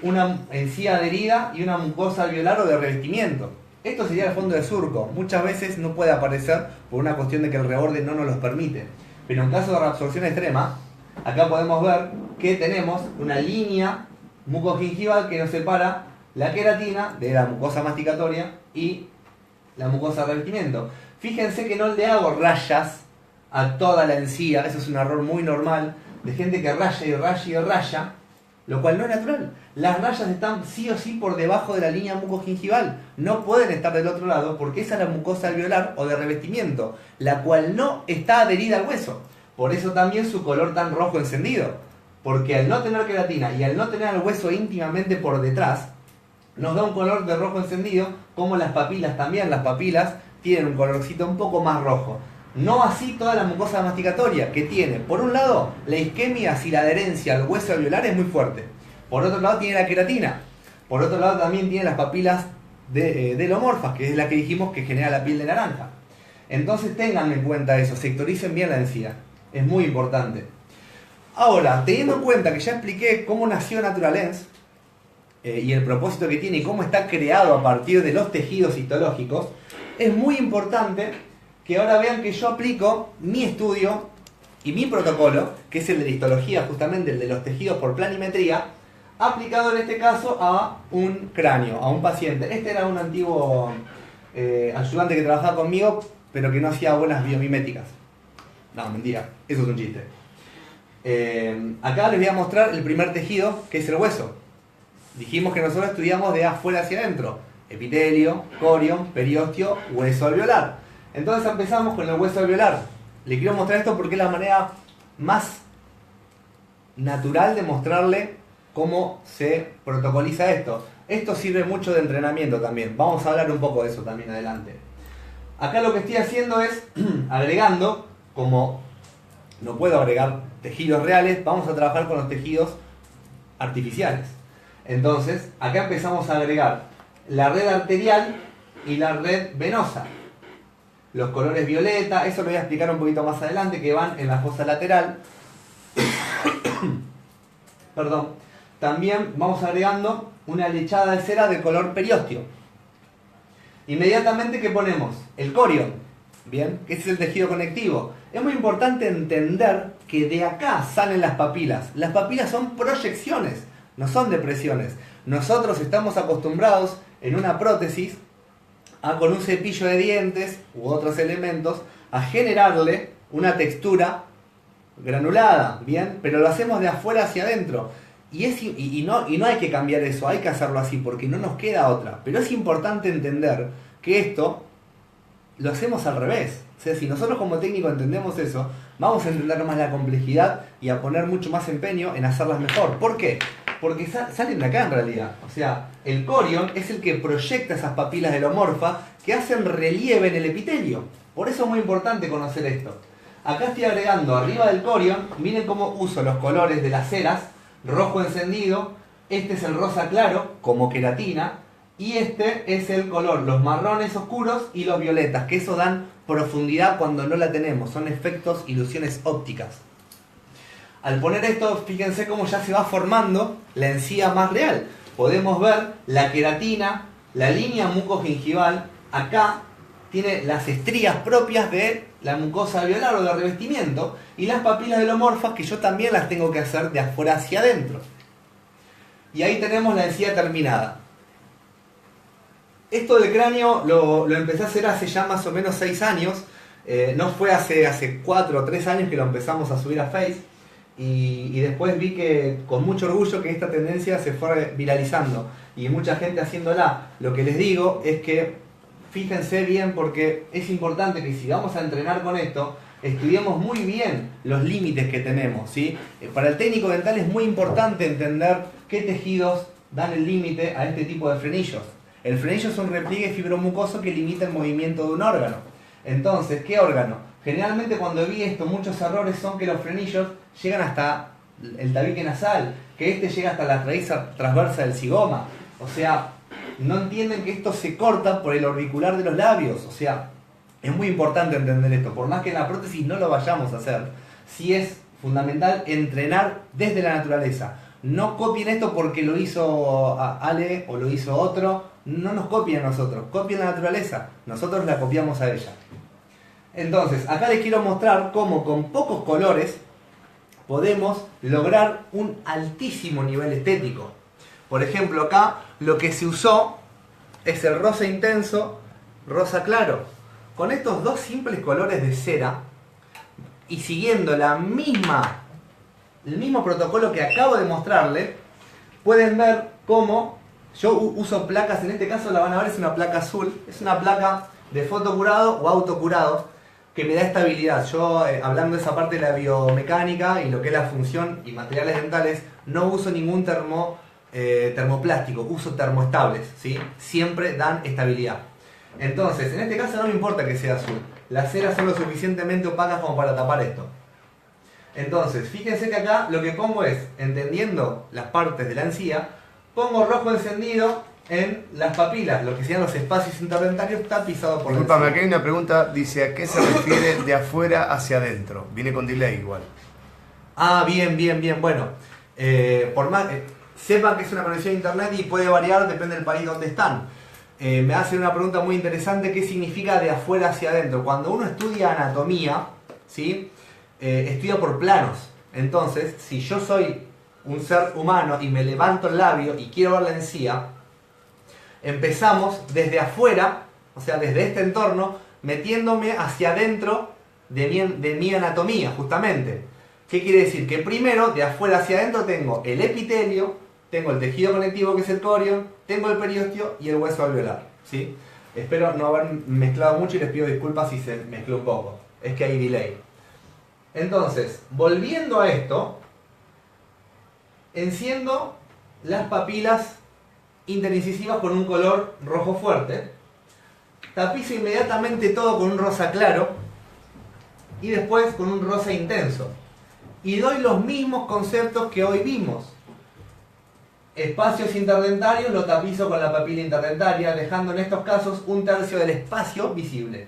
una encía adherida y una mucosa alveolar o de revestimiento. Esto sería el fondo de surco. Muchas veces no puede aparecer por una cuestión de que el reborde no nos los permite. Pero en caso de reabsorción extrema, acá podemos ver que tenemos una línea mucogingival que nos separa la queratina de la mucosa masticatoria y la mucosa de revestimiento. Fíjense que no le hago rayas a toda la encía. Eso es un error muy normal de gente que raya y raya y raya, lo cual no es natural. Las rayas están sí o sí por debajo de la línea mucogingival. No pueden estar del otro lado porque esa es la mucosa alveolar o de revestimiento, la cual no está adherida al hueso. Por eso también su color tan rojo encendido. Porque al no tener queratina y al no tener el hueso íntimamente por detrás, nos da un color de rojo encendido, como las papilas también. Las papilas tienen un colorcito un poco más rojo. No así toda la mucosa masticatoria, que tiene, por un lado, la isquemia, si la adherencia al hueso alveolar es muy fuerte. Por otro lado tiene la queratina. Por otro lado también tiene las papilas delomorfas, que es la que dijimos que genera la piel de naranja. Entonces tengan en cuenta eso, sectoricen bien la encía. Es muy importante. Ahora, teniendo en cuenta que ya expliqué cómo nació Naturalens y el propósito que tiene y cómo está creado a partir de los tejidos histológicos, es muy importante que ahora vean que yo aplico mi estudio y mi protocolo, que es el de la histología, justamente el de los tejidos por planimetría, aplicado en este caso a un cráneo, a un paciente. Este era un antiguo ayudante que trabajaba conmigo, pero que no hacía buenas biomiméticas. No, mentira, eso es un chiste. Acá les voy a mostrar el primer tejido, que es el hueso. Dijimos que nosotros estudiamos de afuera hacia adentro: epitelio, corion, periósteo, hueso alveolar. Entonces empezamos con el hueso alveolar. Les quiero mostrar esto porque es la manera más natural de mostrarle cómo se protocoliza esto. Esto sirve mucho de entrenamiento también. Vamos a hablar un poco de eso también adelante. Acá lo que estoy haciendo es agregando, como no puedo agregar tejidos reales, vamos a trabajar con los tejidos artificiales. Entonces, acá empezamos a agregar la red arterial y la red venosa. Los colores violeta, eso lo voy a explicar un poquito más adelante, que van en la fosa lateral. Perdón. También vamos agregando una lechada de cera de color periósteo. Inmediatamente, ¿qué ponemos? El corion, ¿bien? Que es el tejido conectivo. Es muy importante entender que de acá salen las papilas. Las papilas son proyecciones, no son depresiones. Nosotros estamos acostumbrados en una prótesis con un cepillo de dientes u otros elementos a generarle una textura granulada, ¿bien? Pero lo hacemos de afuera hacia adentro. Y no hay que cambiar eso, hay que hacerlo así porque no nos queda otra. Pero es importante entender que esto lo hacemos al revés. O sea, si nosotros como técnico entendemos eso, vamos a entender más la complejidad y a poner mucho más empeño en hacerlas mejor. ¿Por qué? Porque salen de acá en realidad. O sea, el corion es el que proyecta esas papilas delomorfas que hacen relieve en el epitelio. Por eso es muy importante conocer esto. Acá estoy agregando arriba del corion, miren cómo uso los colores de las ceras. Rojo encendido, este es el rosa claro, como queratina, y este es el color, los marrones oscuros y los violetas, que eso dan profundidad cuando no la tenemos, son efectos, ilusiones ópticas. Al poner esto, fíjense cómo ya se va formando la encía más real. Podemos ver la queratina, la línea mucogingival, acá tiene las estrías propias de la mucosa alveolar o de revestimiento, y las papilas delomorfas que yo también las tengo que hacer de afuera hacia adentro. Y ahí tenemos la encía terminada. Esto del cráneo lo empecé a hacer hace ya más o menos 6 años. No fue hace 4 o 3 años que lo empezamos a subir a Face. Y después vi que con mucho orgullo que esta tendencia se fue viralizando. Y mucha gente haciéndola. Lo que les digo es que fíjense bien, porque es importante que si vamos a entrenar con esto, estudiemos muy bien los límites que tenemos, ¿sí? Para el técnico dental es muy importante entender qué tejidos dan el límite a este tipo de frenillos. El frenillo es un repliegue fibromucoso que limita el movimiento de un órgano. Entonces, ¿qué órgano? Generalmente cuando vi esto, muchos errores son que los frenillos llegan hasta el tabique nasal, que este llega hasta la raíz transversa del zigoma. O sea, no entienden que esto se corta por el orbicular de los labios. O sea, es muy importante entender esto. Por más que en la prótesis no lo vayamos a hacer, sí es fundamental entrenar desde la naturaleza. No copien esto porque lo hizo Ale o lo hizo otro. No nos copien a nosotros, copien la naturaleza. Nosotros la copiamos a ella. Entonces, acá les quiero mostrar cómo con pocos colores podemos lograr un altísimo nivel estético. Por ejemplo, acá lo que se usó es el rosa intenso, rosa claro. Con estos dos simples colores de cera y siguiendo el mismo protocolo que acabo de mostrarle, pueden ver cómo yo uso placas. En este caso la van a ver, es una placa azul, es una placa de fotocurado o autocurado que me da estabilidad. Yo, hablando de esa parte de la biomecánica y lo que es la función y materiales dentales, no uso ningún termoplástico, uso termoestables, ¿sí? Siempre dan estabilidad. Entonces, en este caso no me importa que sea azul, las ceras son lo suficientemente opacas como para tapar esto. Entonces, fíjense que acá lo que pongo es, entendiendo las partes de la encía, pongo rojo encendido en las papilas, lo que sean los espacios interdentarios tapizados por la Disculpame, encía. aquí hay una pregunta, dice, ¿a qué se refiere de afuera hacia adentro? Viene con delay igual. Ah, bien. Bueno, por más sepan que es una conexión a internet y puede variar, depende del país donde están. Me hacen una pregunta muy interesante, ¿qué significa de afuera hacia adentro? Cuando uno estudia anatomía, ¿sí? Estudia por planos. Entonces, si yo soy un ser humano y me levanto el labio y quiero ver la encía, empezamos desde afuera, o sea, desde este entorno, metiéndome hacia adentro de mi anatomía, justamente. ¿Qué quiere decir? Que primero, de afuera hacia adentro, tengo el epitelio, tengo el tejido conectivo que es el corion, tengo el periósteo y el hueso alveolar, ¿sí? Espero no haber mezclado mucho y les pido disculpas si se mezcló un poco. Es que hay delay. Entonces, volviendo a esto, enciendo las papilas interincisivas con un color rojo fuerte, tapizo inmediatamente todo con un rosa claro y después con un rosa intenso. Y doy los mismos conceptos que hoy vimos. Espacios interdentarios lo tapizo con la papila interdentaria, dejando en estos casos un tercio del espacio visible.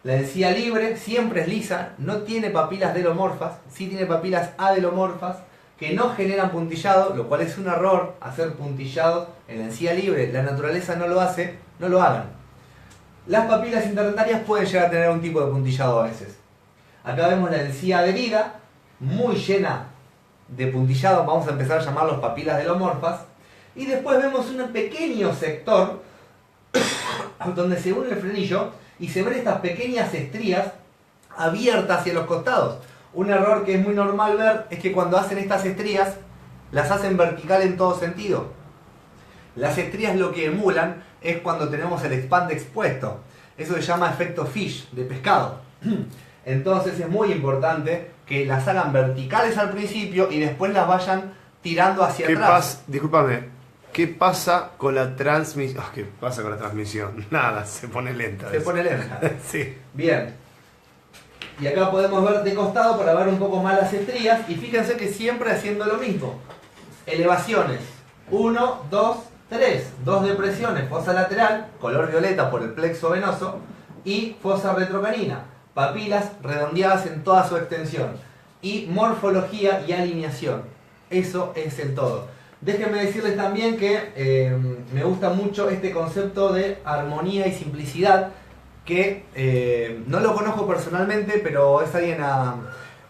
La encía libre siempre es lisa, no tiene papilas delomorfas, sí tiene papilas adelomorfas que no generan puntillado, lo cual es un error hacer puntillado en la encía libre. La naturaleza no lo hace, no lo hagan. Las papilas interdentarias pueden llegar a tener un tipo de puntillado a veces. Acá vemos la encía adherida, muy llena de puntillado, vamos a empezar a llamarlos papilas delomorfas, y después vemos un pequeño sector donde se une el frenillo y se ven estas pequeñas estrías abiertas hacia los costados. Un error que es muy normal ver es que cuando hacen estas estrías las hacen vertical en todo sentido. Las estrías lo que emulan es cuando tenemos el expand expuesto. Eso se llama efecto fish, de pescado. Entonces es muy importante que las hagan verticales al principio y después las vayan tirando hacia atrás. Discúlpame, ¿qué pasa con la transmisión? ¿Qué pasa con la transmisión? Nada, se pone lenta. Se pone lenta. Sí. Bien. Y acá podemos ver de costado para ver un poco más las estrías. Y fíjense que siempre haciendo lo mismo. Elevaciones. 1, 2, 3. 2 depresiones. Fosa lateral, color violeta por el plexo venoso. Y fosa retrocanina. Papilas redondeadas en toda su extensión. Y morfología y alineación. Eso es el todo. Déjenme decirles también que me gusta mucho este concepto de armonía y simplicidad, que no lo conozco personalmente, pero es alguien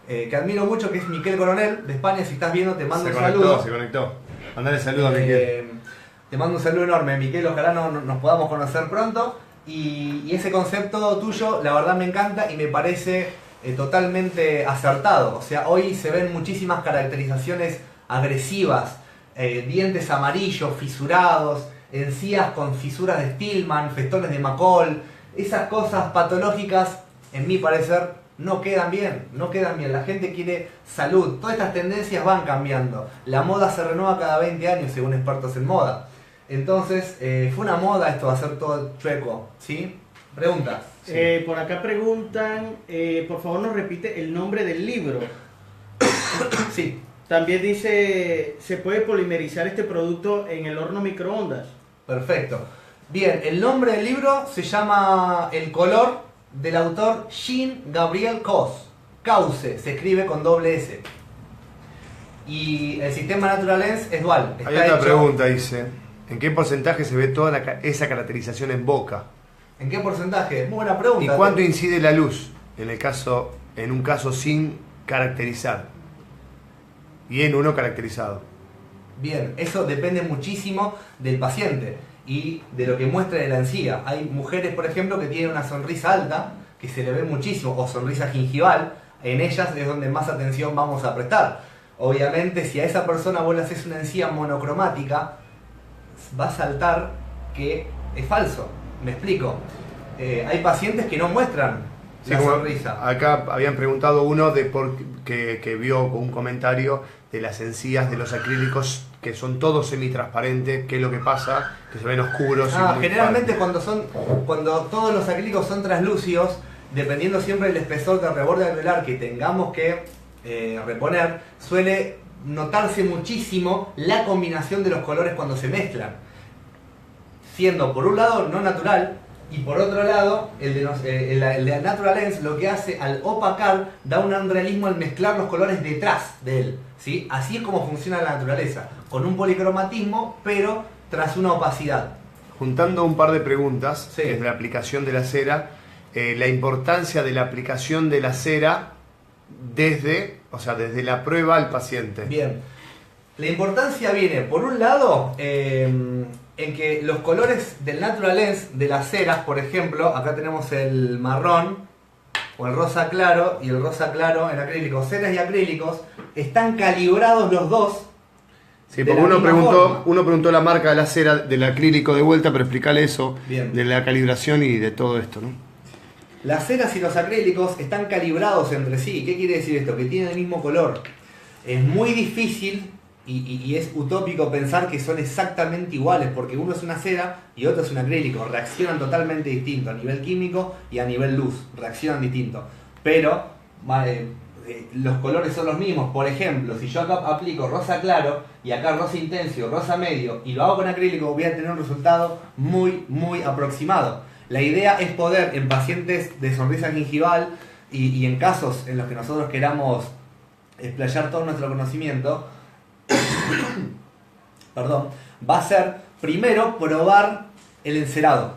que admiro mucho, que es Miquel Coronel, de España. Si estás viendo, te mando un saludo. Se conectó. Mandale saludo a Miquel. Te mando un saludo enorme, Miquel. Ojalá nos podamos conocer pronto. Y ese concepto tuyo, la verdad me encanta y me parece totalmente acertado. O sea, hoy se ven muchísimas caracterizaciones agresivas, dientes amarillos, fisurados, encías con fisuras de Stillman, festones de McCall. Esas cosas patológicas, en mi parecer, no quedan bien, no quedan bien. La gente quiere salud. Todas estas tendencias van cambiando. La moda se renueva cada 20 años, según expertos en moda. Entonces, fue una moda esto de hacer todo chueco, ¿sí? Preguntas. Por acá preguntan, por favor nos repite el nombre del libro. Sí. También dice, ¿se puede polimerizar este producto en el horno microondas? Perfecto. Bien, el nombre del libro se llama El color, del autor Jean-Gabriel Causse, se escribe con doble S. Y el sistema Natural Lens es dual. Hay otra pregunta, dice. ¿En qué porcentaje se ve toda esa caracterización en boca? ¿En qué porcentaje? Muy buena pregunta. ¿Y cuánto incide la luz en un caso sin caracterizar? Y en uno caracterizado. Bien, eso depende muchísimo del paciente y de lo que muestra en la encía. Hay mujeres, por ejemplo, que tienen una sonrisa alta, que se le ve muchísimo, o sonrisa gingival. En ellas es donde más atención vamos a prestar. Obviamente, si a esa persona vos le haces una encía monocromática, va a saltar que es falso. Me explico. Hay pacientes que no muestran la sonrisa. Acá habían preguntado uno que vio un comentario de las encías de los acrílicos que son todos semitransparentes. ¿Qué es lo que pasa? Que se ven oscuros. Generalmente cuando todos los acrílicos son translúcidos, dependiendo siempre del espesor del reborde alveolar que tengamos que reponer, suele notarse muchísimo la combinación de los colores cuando se mezclan, siendo por un lado no natural y por otro lado el de Natural Lens lo que hace al opacar da un realismo al mezclar los colores detrás de él, ¿sí? Así es como funciona la naturaleza, con un policromatismo pero tras una opacidad. Juntando un par de preguntas, sí, desde la aplicación de la cera, la importancia de la aplicación de la cera desde la prueba al paciente. Bien, la importancia viene por un lado en que los colores del Natural Lens de las ceras, por ejemplo, acá tenemos el marrón o el rosa claro y el rosa claro en acrílicos, ceras y acrílicos, están calibrados los dos. Sí, porque uno preguntó la marca de la cera del acrílico de vuelta, pero explicarle eso. Bien. De la calibración y de todo esto, ¿no? Las ceras y los acrílicos están calibrados entre sí. ¿Qué quiere decir esto? Que tienen el mismo color. Es muy difícil y es utópico pensar que son exactamente iguales, porque uno es una cera y otro es un acrílico. Reaccionan totalmente distinto a nivel químico y a nivel luz. Reaccionan distinto. Pero los colores son los mismos. Por ejemplo, si yo acá aplico rosa claro y acá rosa intenso, rosa medio y lo hago con acrílico, voy a tener un resultado muy, muy aproximado. La idea es poder, en pacientes de sonrisa gingival y en casos en los que nosotros queramos explayar todo nuestro conocimiento, perdón, va a ser primero probar el encerado.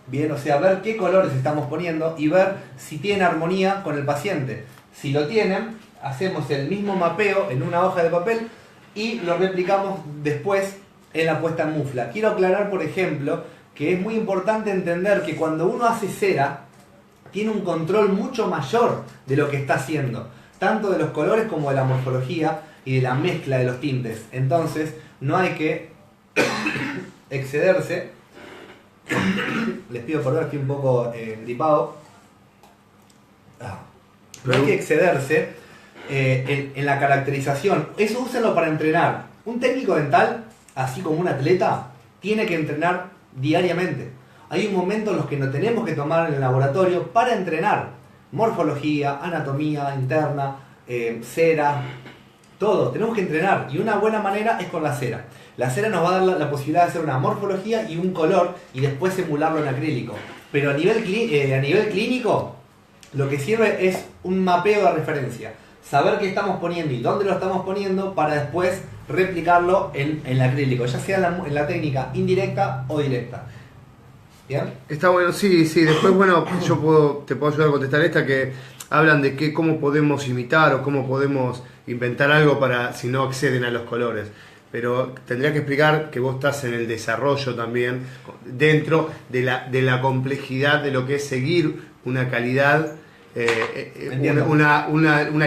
Bien, o sea, ver qué colores estamos poniendo y ver si tienen armonía con el paciente. Si lo tienen, hacemos el mismo mapeo en una hoja de papel y lo replicamos después en la puesta en mufla. Quiero aclarar, por ejemplo, que es muy importante entender que cuando uno hace cera, tiene un control mucho mayor de lo que está haciendo, tanto de los colores como de la morfología y de la mezcla de los tintes. Entonces, no hay que excederse. Les pido perdón, estoy un poco gripado. No hay que excederse en la caracterización. Eso úsenlo para entrenar. Un técnico dental, así como un atleta, tiene que entrenar diariamente. Hay un momento en los que nos tenemos que tomar en el laboratorio para entrenar. Morfología, anatomía interna, cera, todo. Tenemos que entrenar y una buena manera es con la cera. La cera nos va a dar la posibilidad de hacer una morfología y un color y después emularlo en acrílico. Pero a nivel clínico, lo que sirve es un mapeo de referencia. Saber qué estamos poniendo y dónde lo estamos poniendo para después replicarlo en el acrílico, ya sea en la técnica indirecta o directa. ¿Bien? Está bueno, sí. Después, bueno, te puedo ayudar a contestar esta, que hablan de cómo podemos imitar o cómo podemos inventar algo para si no acceden a los colores. Pero tendría que explicar que vos estás en el desarrollo también, dentro de la complejidad de lo que es seguir una calidad, una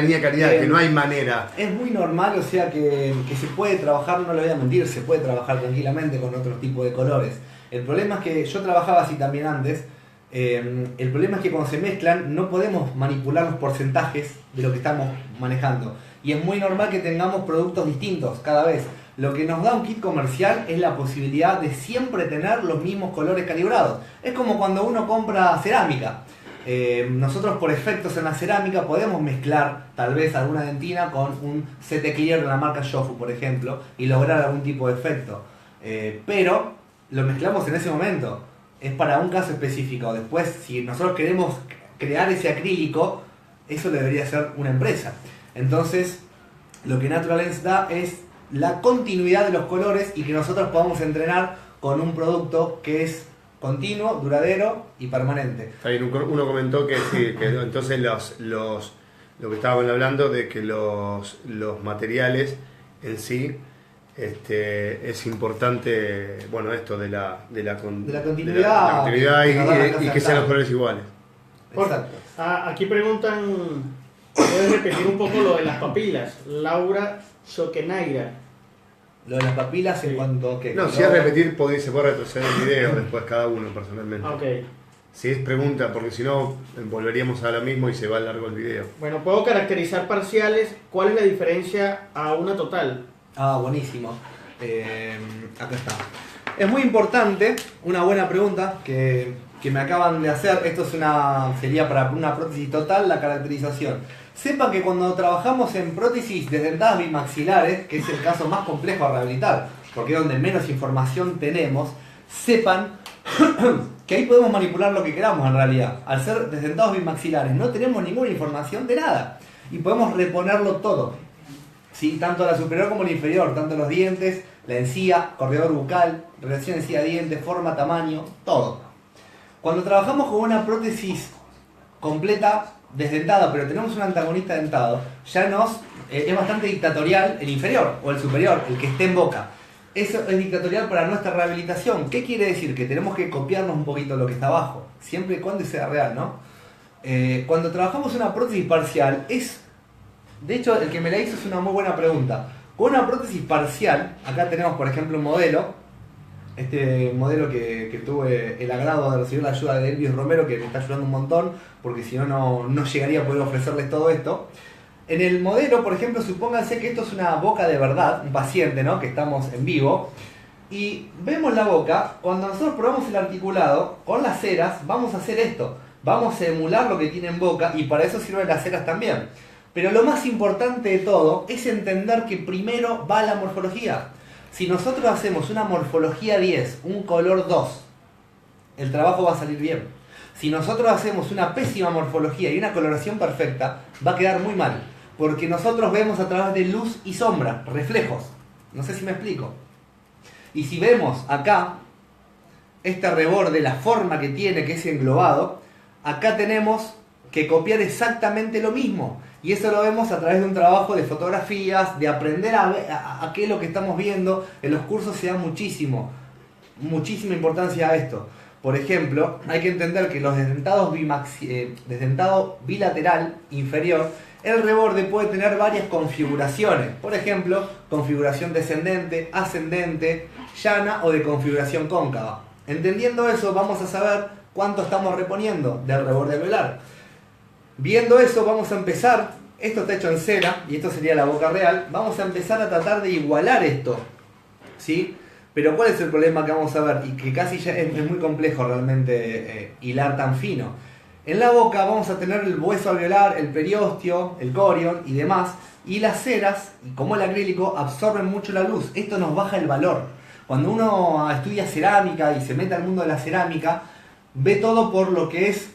línea de calidad, que no hay manera. Es muy normal, o sea que se puede trabajar, no lo voy a mentir, se puede trabajar tranquilamente con otro tipo de colores. El problema es que yo trabajaba así también antes. El problema es que cuando se mezclan no podemos manipular los porcentajes de lo que estamos manejando. Y es muy normal que tengamos productos distintos cada vez. Lo que nos da un kit comercial es la posibilidad de siempre tener los mismos colores calibrados. Es como cuando uno compra cerámica. Nosotros por efectos en la cerámica podemos mezclar tal vez alguna dentina con un CT Clear de la marca Shofu, por ejemplo, y lograr algún tipo de efecto. Pero lo mezclamos en ese momento. Es para un caso específico. Después, si nosotros queremos crear ese acrílico, eso lo debería hacer una empresa. Entonces, lo que Natural Lens da es la continuidad de los colores y que nosotros podamos entrenar con un producto que es continuo, duradero y permanente. Está bien, uno comentó que sí, que entonces lo que estaban hablando de que los materiales en sí es importante, bueno, esto de la continuidad, y que sean los colores iguales. Exacto. Aquí preguntan, ¿puedes repetir un poco lo de las papilas? Laura Soquenaira. Lo de las papilas en Sí. cuanto que... No, si es repetir, se puede retroceder el video después cada uno personalmente. Ok. Si es pregunta, porque si no volveríamos a lo mismo y se va largo el video. Bueno, puedo caracterizar parciales. ¿Cuál es la diferencia a una total? Ah, buenísimo. Acá está. Es muy importante, una buena pregunta que me acaban de hacer. Esto sería para una prótesis total, la caracterización. Sepan que cuando trabajamos en prótesis desdentadas bimaxilares, que es el caso más complejo a rehabilitar, porque es donde menos información tenemos, sepan que ahí podemos manipular lo que queramos en realidad. Al ser desdentados bimaxilares no tenemos ninguna información de nada y podemos reponerlo todo. ¿Sí? Tanto la superior como la inferior, tanto los dientes, la encía, corredor bucal, relación encía-diente, forma, tamaño, todo. Cuando trabajamos con una prótesis completa desdentada, pero tenemos un antagonista dentado, ya es bastante dictatorial el inferior o el superior, el que esté en boca. Eso es dictatorial para nuestra rehabilitación. ¿Qué quiere decir? Que tenemos que copiarnos un poquito lo que está abajo, siempre y cuando sea real, ¿no? Cuando trabajamos una prótesis parcial, de hecho, el que me la hizo es una muy buena pregunta. Con una prótesis parcial, acá tenemos por ejemplo un modelo, este modelo que tuve el agrado de recibir la ayuda de Elvis Romero, que me está ayudando un montón, porque si no, no llegaría a poder ofrecerles todo esto. En el modelo, por ejemplo, supónganse que esto es una boca de verdad, un paciente, ¿no? Que estamos en vivo, y vemos la boca. Cuando nosotros probamos el articulado, con las ceras vamos a hacer esto, vamos a emular lo que tiene en boca, y para eso sirven las ceras también. Pero lo más importante de todo es entender que primero va la morfología. Si nosotros hacemos una morfología 10, un color 2, el trabajo va a salir bien. Si nosotros hacemos una pésima morfología y una coloración perfecta, va a quedar muy mal. Porque nosotros vemos a través de luz y sombra, reflejos. No sé si me explico. Y si vemos acá, este reborde, la forma que tiene, que es englobado, acá tenemos que copiar exactamente lo mismo. Y eso lo vemos a través de un trabajo de fotografías, de aprender a qué es lo que estamos viendo. En los cursos se da muchísima importancia a esto. Por ejemplo, hay que entender que los desdentado bilateral inferior, el reborde puede tener varias configuraciones. Por ejemplo, configuración descendente, ascendente, llana o de configuración cóncava. Entendiendo eso, vamos a saber cuánto estamos reponiendo del reborde alveolar. Viendo eso, vamos a empezar, esto está hecho en cera, y esto sería la boca real, vamos a empezar a tratar de igualar esto, ¿sí? Pero ¿cuál es el problema que vamos a ver? Y que casi ya es muy complejo realmente hilar tan fino. En la boca vamos a tener el hueso alveolar, el periósteo, el corion y demás, y las ceras, como el acrílico, absorben mucho la luz. Esto nos baja el valor. Cuando uno estudia cerámica y se mete al mundo de la cerámica, ve todo por lo que es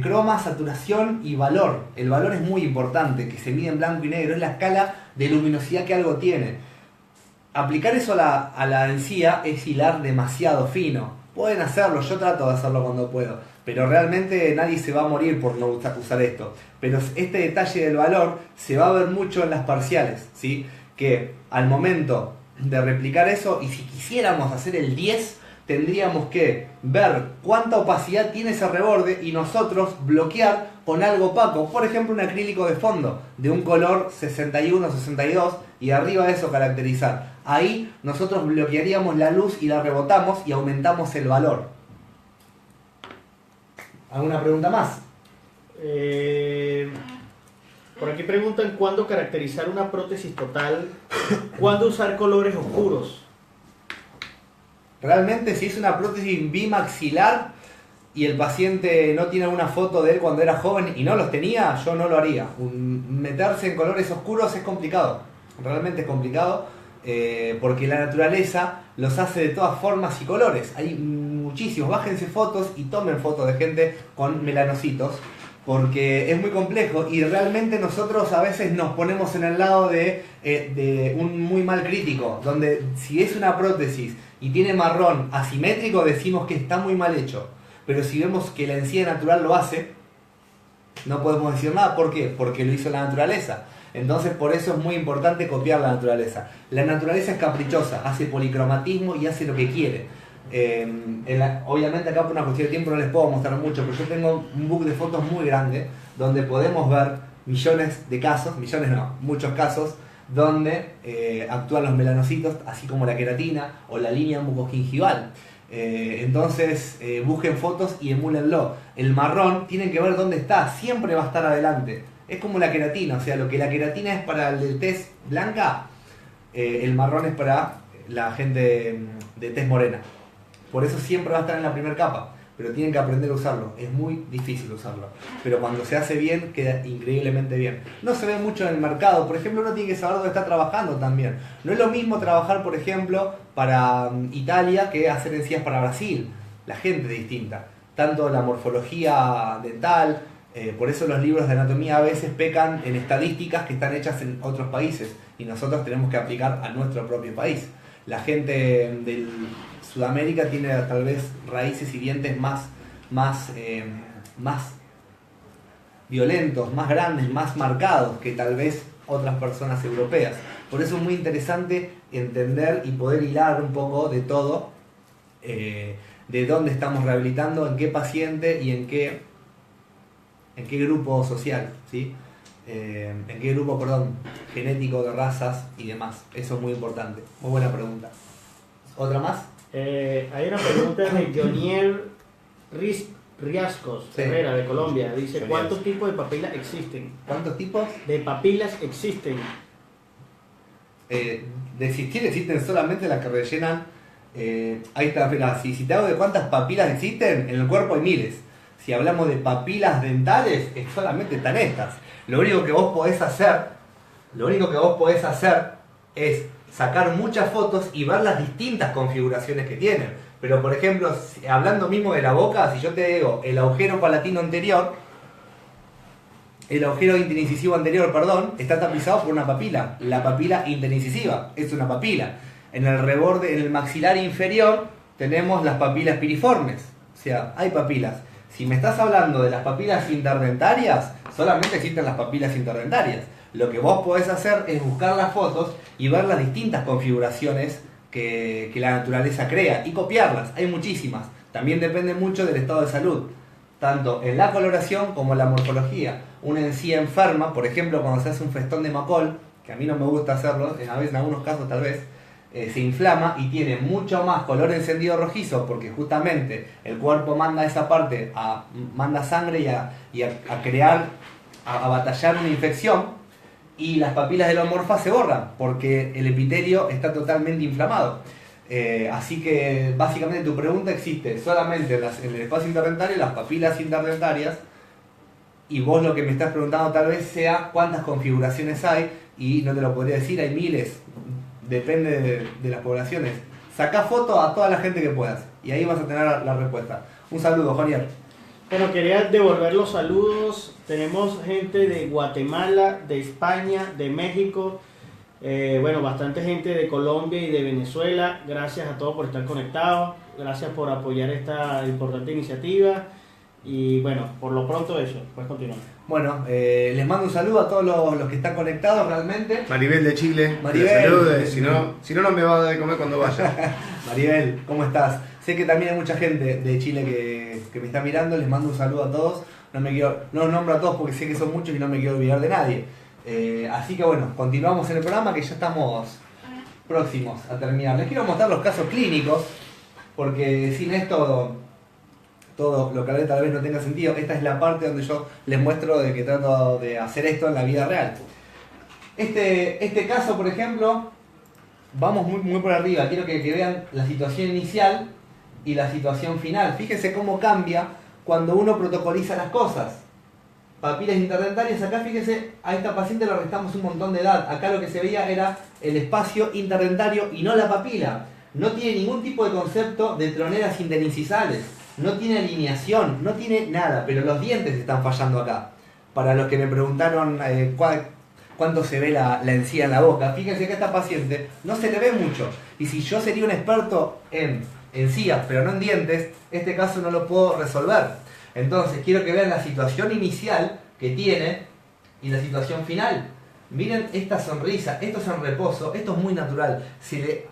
croma, saturación y valor. El valor es muy importante, que se mide en blanco y negro, es la escala de luminosidad que algo tiene. Aplicar eso a la encía es hilar demasiado fino. Pueden hacerlo, yo trato de hacerlo cuando puedo, pero realmente nadie se va a morir por no usar esto. Pero este detalle del valor se va a ver mucho en las parciales, ¿sí? Que al momento de replicar eso, y si quisiéramos hacer el 10, tendríamos que ver cuánta opacidad tiene ese reborde y nosotros bloquear con algo opaco, por ejemplo un acrílico de fondo de un color 61, 62 y arriba de eso caracterizar. Ahí nosotros bloquearíamos la luz y la rebotamos y aumentamos el valor. ¿Alguna pregunta más? Por aquí preguntan cuándo caracterizar una prótesis total, cuándo usar colores oscuros. Realmente, si es una prótesis bimaxilar y el paciente no tiene una foto de él cuando era joven y no los tenía, yo no lo haría. Meterse en colores oscuros es complicado, realmente es complicado, porque la naturaleza los hace de todas formas y colores. Hay muchísimos, bájense fotos y tomen fotos de gente con melanocitos, porque es muy complejo y realmente nosotros a veces nos ponemos en el lado de un muy mal crítico, donde si es una prótesis y tiene marrón asimétrico decimos que está muy mal hecho, pero si vemos que la encía natural lo hace, no podemos decir nada. ¿Por qué? Porque lo hizo la naturaleza. Entonces por eso es muy importante copiar la naturaleza. La naturaleza es caprichosa, hace policromatismo y hace lo que quiere. Obviamente acá por una cuestión de tiempo no les puedo mostrar mucho, pero yo tengo un book de fotos muy grande donde podemos ver millones de casos, millones no, muchos casos donde actúan los melanocitos, así como la queratina o la línea mucogingival. Entonces busquen fotos y emúlenlo. El marrón tienen que ver dónde está, siempre va a estar adelante. Es como la queratina, o sea, lo que la queratina es para el de tez blanca, el marrón es para la gente de tez morena. Por eso siempre va a estar en la primera capa, pero tienen que aprender a usarlo. Es muy difícil usarlo, pero cuando se hace bien, queda increíblemente bien. No se ve mucho en el mercado, por ejemplo, uno tiene que saber dónde está trabajando también. No es lo mismo trabajar, por ejemplo, para Italia que hacer encías para Brasil. La gente es distinta, tanto la morfología dental, por eso los libros de anatomía a veces pecan en estadísticas que están hechas en otros países y nosotros tenemos que aplicar a nuestro propio país. La gente del Sudamérica tiene tal vez raíces y dientes más violentos, más grandes, más marcados que tal vez otras personas europeas. Por eso es muy interesante entender y poder hilar un poco de todo, de dónde estamos rehabilitando, en qué paciente y en qué grupo social, ¿sí? En qué grupo, genético, de razas y demás. Eso es muy importante. Muy buena pregunta. ¿Otra más? Hay una pregunta de Joniel Riascos, Sí. Herrera, de Colombia. Dice, Joniel. ¿cuántos tipos de papilas existen? ¿Cuántos tipos? De papilas existen. De existir existen solamente las que rellenan. Ahí está, mira, si te hago de cuántas papilas existen, en el cuerpo hay miles. Si hablamos de papilas dentales, solamente están estas. Lo único que vos podés hacer es sacar muchas fotos y ver las distintas configuraciones que tienen. Pero por ejemplo, hablando mismo de la boca, si yo te digo el agujero palatino anterior, el agujero interincisivo anterior, está tapizado por una papila. La papila interincisiva es una papila. En el reborde, en el maxilar inferior, tenemos las papilas piriformes. O sea, hay papilas. Si me estás hablando de las papilas interdentarias, solamente existen las papilas interdentarias. Lo que vos podés hacer es buscar las fotos y ver las distintas configuraciones que la naturaleza crea y copiarlas. Hay muchísimas. También depende mucho del estado de salud, tanto en la coloración como en la morfología. Una encía enferma, por ejemplo, cuando se hace un festón de Macol, que a mí no me gusta hacerlo, a veces en algunos casos tal vez, se inflama y tiene mucho más color encendido rojizo porque justamente el cuerpo manda esa parte, manda sangre y a crear, a batallar una infección, y las papilas de la morfa se borran porque el epitelio está totalmente inflamado. Así que básicamente tu pregunta existe solamente en el espacio interdentario, las papilas interdentarias, y vos lo que me estás preguntando tal vez sea cuántas configuraciones hay, y no te lo podría decir, hay miles. Depende de las poblaciones. Sacá fotos a toda la gente que puedas y ahí vas a tener la respuesta. Un saludo, Jonier. Bueno, quería devolver los saludos. Tenemos gente de Guatemala, de España, de México, bastante gente de Colombia y de Venezuela. Gracias a todos por estar conectados. Gracias por apoyar esta importante iniciativa. Y bueno, por lo pronto eso. Puedes continuar. Bueno, les mando un saludo a todos los que están conectados realmente. Maribel de Chile, Maribel. te salude, si no, no me va a dar de comer cuando vaya. Maribel, ¿cómo estás? Sé que también hay mucha gente de Chile que me está mirando, les mando un saludo a todos. No los nombro a todos porque sé que son muchos y no me quiero olvidar de nadie. Así que bueno, continuamos en el programa que ya estamos próximos a terminar. Les quiero mostrar los casos clínicos porque sin esto todo lo que hablé tal vez no tenga sentido. Esta es la parte donde yo les muestro de que trato de hacer esto en la vida real. Este caso, por ejemplo, vamos muy por arriba. Quiero que vean la situación inicial y la situación final. Fíjense cómo cambia cuando uno protocoliza las cosas. Papilas interdentarias, acá fíjense, a esta paciente le restamos un montón de edad. Acá lo que se veía era el espacio interdentario y no la papila. No tiene ningún tipo de concepto de troneras interincisales. No tiene alineación, no tiene nada, pero los dientes están fallando acá. Para los que me preguntaron cuánto se ve la encía en la boca, fíjense que a esta paciente no se le ve mucho. Y si yo sería un experto en encías, pero no en dientes, este caso no lo puedo resolver. Entonces quiero que vean la situación inicial que tiene y la situación final. Miren esta sonrisa, esto es en reposo, esto es muy natural. Se le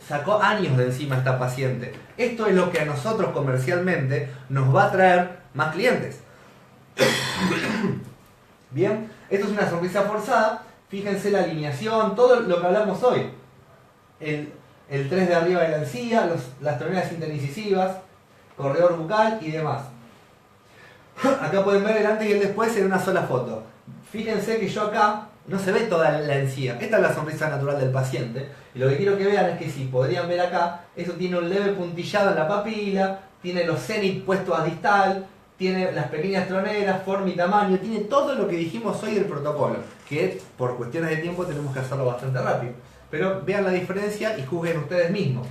sacó años de encima a esta paciente. Esto es lo que a nosotros comercialmente nos va a traer más clientes. Bien, esto es una sonrisa forzada. Fíjense la alineación, todo lo que hablamos hoy. El 3 de arriba de la encía, las troneras interincisivas, corredor bucal y demás. Acá pueden ver el antes y el después en una sola foto. Fíjense que yo acá no se ve toda la encía. Esta es la sonrisa natural del paciente. Y lo que quiero que vean es que si podrían ver acá, eso tiene un leve puntillado en la papila, tiene los cenit puestos a distal, tiene las pequeñas troneras, forma y tamaño, tiene todo lo que dijimos hoy del protocolo, que por cuestiones de tiempo tenemos que hacerlo bastante rápido. Pero vean la diferencia y juzguen ustedes mismos.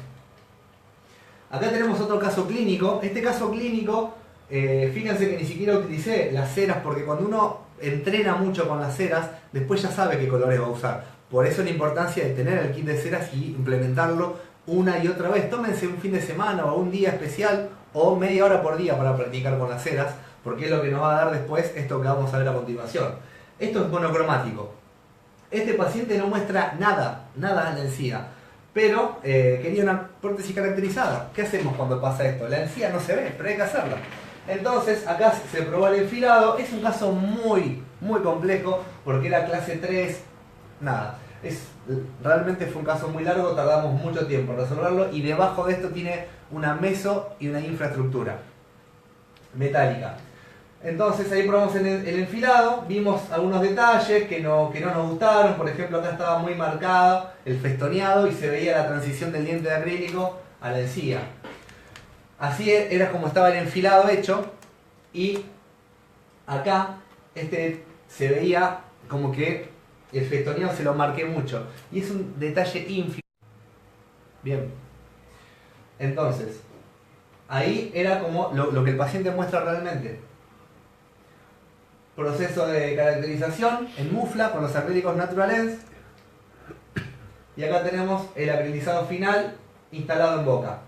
Acá tenemos otro caso clínico. Este caso clínico, fíjense que ni siquiera utilicé las ceras, porque cuando uno entrena mucho con las ceras, después ya sabe qué colores va a usar. Por eso la importancia de tener el kit de ceras y implementarlo una y otra vez. Tómense un fin de semana o un día especial o media hora por día para practicar con las ceras, porque es lo que nos va a dar después esto que vamos a ver a continuación. Esto es monocromático. Este paciente no muestra nada en la encía, pero quería una prótesis caracterizada. ¿Qué hacemos cuando pasa esto? La encía no se ve, pero hay que hacerla. Entonces acá se probó el enfilado. Es un caso muy complejo porque era clase 3. Nada, realmente fue un caso muy largo, tardamos mucho tiempo en resolverlo, y debajo de esto tiene una meso y una infraestructura metálica. Entonces ahí probamos el enfilado, vimos algunos detalles que no nos gustaron. Por ejemplo, acá estaba muy marcado el festoneado y se veía la transición del diente de acrílico a la encía. Así era como estaba el enfilado hecho, y acá se veía como que el festoneado se lo marqué mucho, y es un detalle ínfimo. Bien, entonces ahí era como lo que el paciente muestra realmente. Proceso de caracterización en mufla con los acrílicos Natural Lens, y acá tenemos el acrilizado final instalado en boca.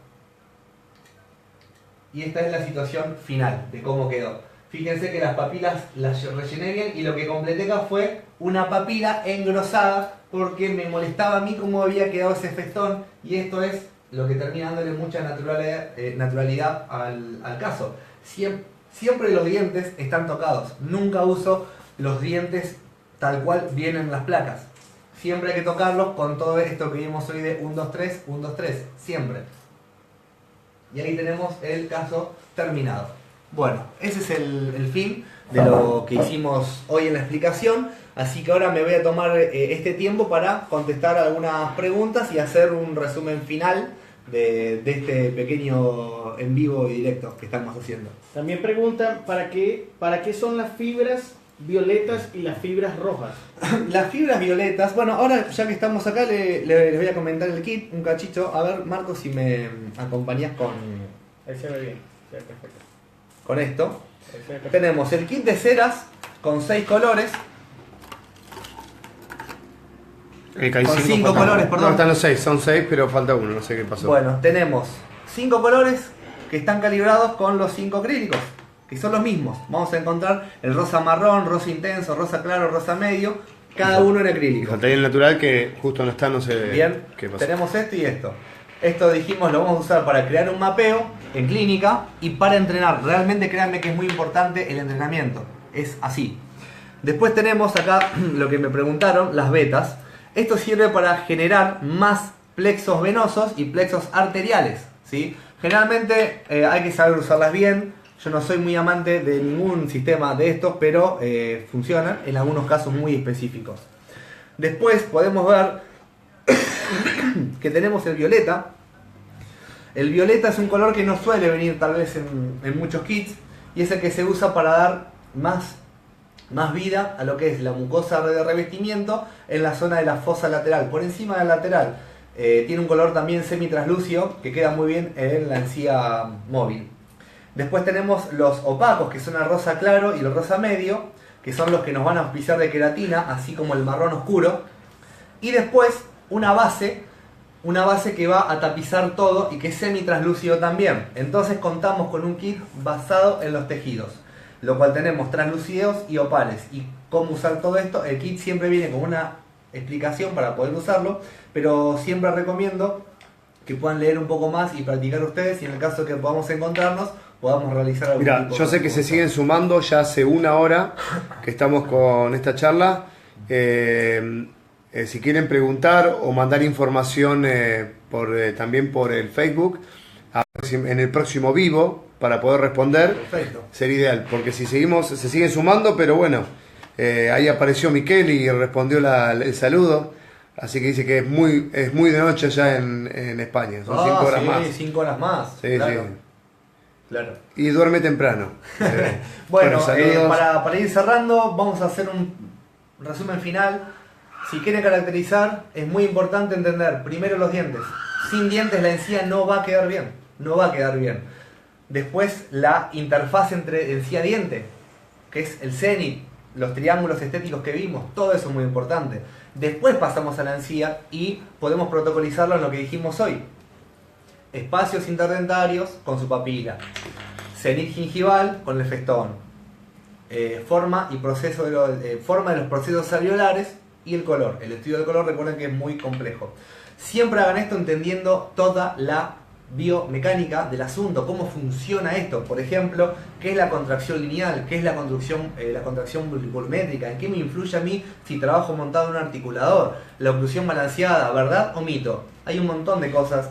Y esta es la situación final de cómo quedó. Fíjense que las papilas las rellené bien, y lo que completé acá fue una papila engrosada porque me molestaba a mí cómo había quedado ese festón, y esto es lo que termina dándole mucha naturalidad al caso. Siempre los dientes están tocados. Nunca uso los dientes tal cual vienen las placas. Siempre hay que tocarlos con todo esto que vimos hoy de 1, 2, 3, 1, 2, 3. Siempre. Y ahí tenemos el caso terminado. Bueno, ese es el fin de lo que hicimos hoy en la explicación. Así que ahora me voy a tomar este tiempo para contestar algunas preguntas y hacer un resumen final de este pequeño en vivo y directo que estamos haciendo. También preguntan ¿para qué son las fibras violetas y las fibras rojas? Las fibras violetas, bueno, ahora ya que estamos acá les voy a comentar el kit, un cachito. A ver, Marco, si me acompañás con... Ahí se ve bien, se ve perfecto. Con esto. Tenemos el kit de ceras con 6 colores. Con 5 colores, perdón. No, están los 6, son 6, pero falta uno, no sé qué pasó. Bueno, tenemos 5 colores que están calibrados con los 5 acrílicos, que son los mismos. Vamos a encontrar el rosa marrón, rosa intenso, rosa claro, rosa medio, cada uno en acrílico. Faltaría el natural que justo no está, no sé bien, qué pasó. Tenemos esto y esto. Esto dijimos lo vamos a usar para crear un mapeo en clínica y para entrenar. Realmente créanme que es muy importante el entrenamiento. Es así. Después tenemos acá lo que me preguntaron, las vetas. Esto sirve para generar más plexos venosos y plexos arteriales, ¿sí? Generalmente hay que saber usarlas bien. Yo no soy muy amante de ningún sistema de estos, pero funcionan en algunos casos muy específicos. Después podemos ver que tenemos el violeta. El violeta es un color que no suele venir tal vez en muchos kits y es el que se usa para dar más vida a lo que es la mucosa de revestimiento en la zona de la fosa lateral, por encima del lateral. Tiene un color también semi-translúcido que queda muy bien en la encía móvil. Después tenemos los opacos, que son el rosa claro y el rosa medio, que son los que nos van a auspiciar de queratina, así como el marrón oscuro. Y después una base que va a tapizar todo y que es semi-translúcido también. Entonces contamos con un kit basado en los tejidos, lo cual tenemos translúcidos y opales. Y cómo usar todo esto, el kit siempre viene con una explicación para poder usarlo, pero siempre recomiendo que puedan leer un poco más y practicar ustedes, y en el caso que podamos encontrarnos, podamos realizar algún Mira, tipo yo de sé que se curso. siguen sumando, ya hace una hora que estamos con esta charla. Si quieren preguntar o mandar información también por el Facebook, en el próximo vivo, para poder responder, Perfecto. sería ideal, porque si seguimos, se siguen sumando, pero bueno, ahí apareció Miquel y respondió el saludo, así que dice que es muy de noche allá en España, son 5 horas sí, más. 5 horas más. Sí, claro. sí. Claro. Y duerme temprano. Bueno, saludos. para ir cerrando, vamos a hacer un resumen final. Si quieren caracterizar, es muy importante entender primero los dientes. Sin dientes la encía no va a quedar bien. No va a quedar bien. Después la interfaz entre encía-diente, que es el cenit, los triángulos estéticos que vimos, todo eso es muy importante. Después pasamos a la encía y podemos protocolizarlo en lo que dijimos hoy. Espacios interdentarios con su papila. Cenit gingival con el festón. Forma de los procesos alveolares y el color. El estudio del color, recuerden que es muy complejo. Siempre hagan esto entendiendo toda la biomecánica del asunto, cómo funciona esto. Por ejemplo, qué es la contracción lineal, qué es la contracción volumétrica, en qué me influye a mí si trabajo montado en un articulador, la oclusión balanceada, verdad o mito. Hay un montón de cosas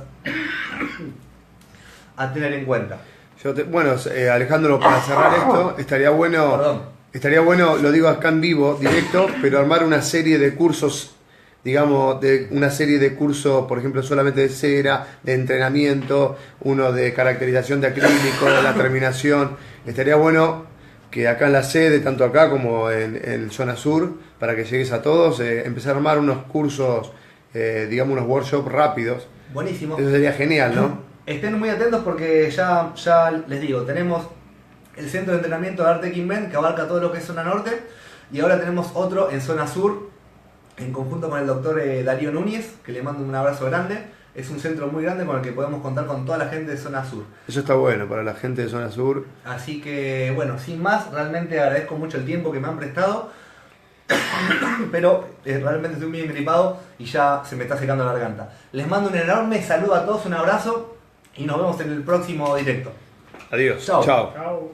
a tener en cuenta. Bueno, Alejandro, para cerrar esto, estaría bueno, lo digo acá en vivo, directo, pero armar una serie de cursos, digamos, por ejemplo, solamente de cera, de entrenamiento, uno de caracterización de acrílico, la terminación. Estaría bueno que acá en la sede, tanto acá como en Zona Sur, para que llegues a todos, empezar a armar unos cursos, digamos, unos workshops rápidos. Buenísimo. Eso sería genial, ¿no? Estén muy atentos porque ya les digo, tenemos el centro de entrenamiento de Arte Invent que abarca todo lo que es zona norte, y ahora tenemos otro en zona sur en conjunto con el doctor Darío Núñez, que le mando un abrazo grande. Es un centro muy grande con el que podemos contar con toda la gente de zona sur. Eso está bueno para la gente de Zona Sur. Así que bueno, sin más, realmente agradezco mucho el tiempo que me han prestado, pero realmente estoy muy engripado y ya se me está secando la garganta. Les mando un enorme saludo a todos, un abrazo y nos vemos en el próximo directo. Adiós. Chao. Chao. Chao.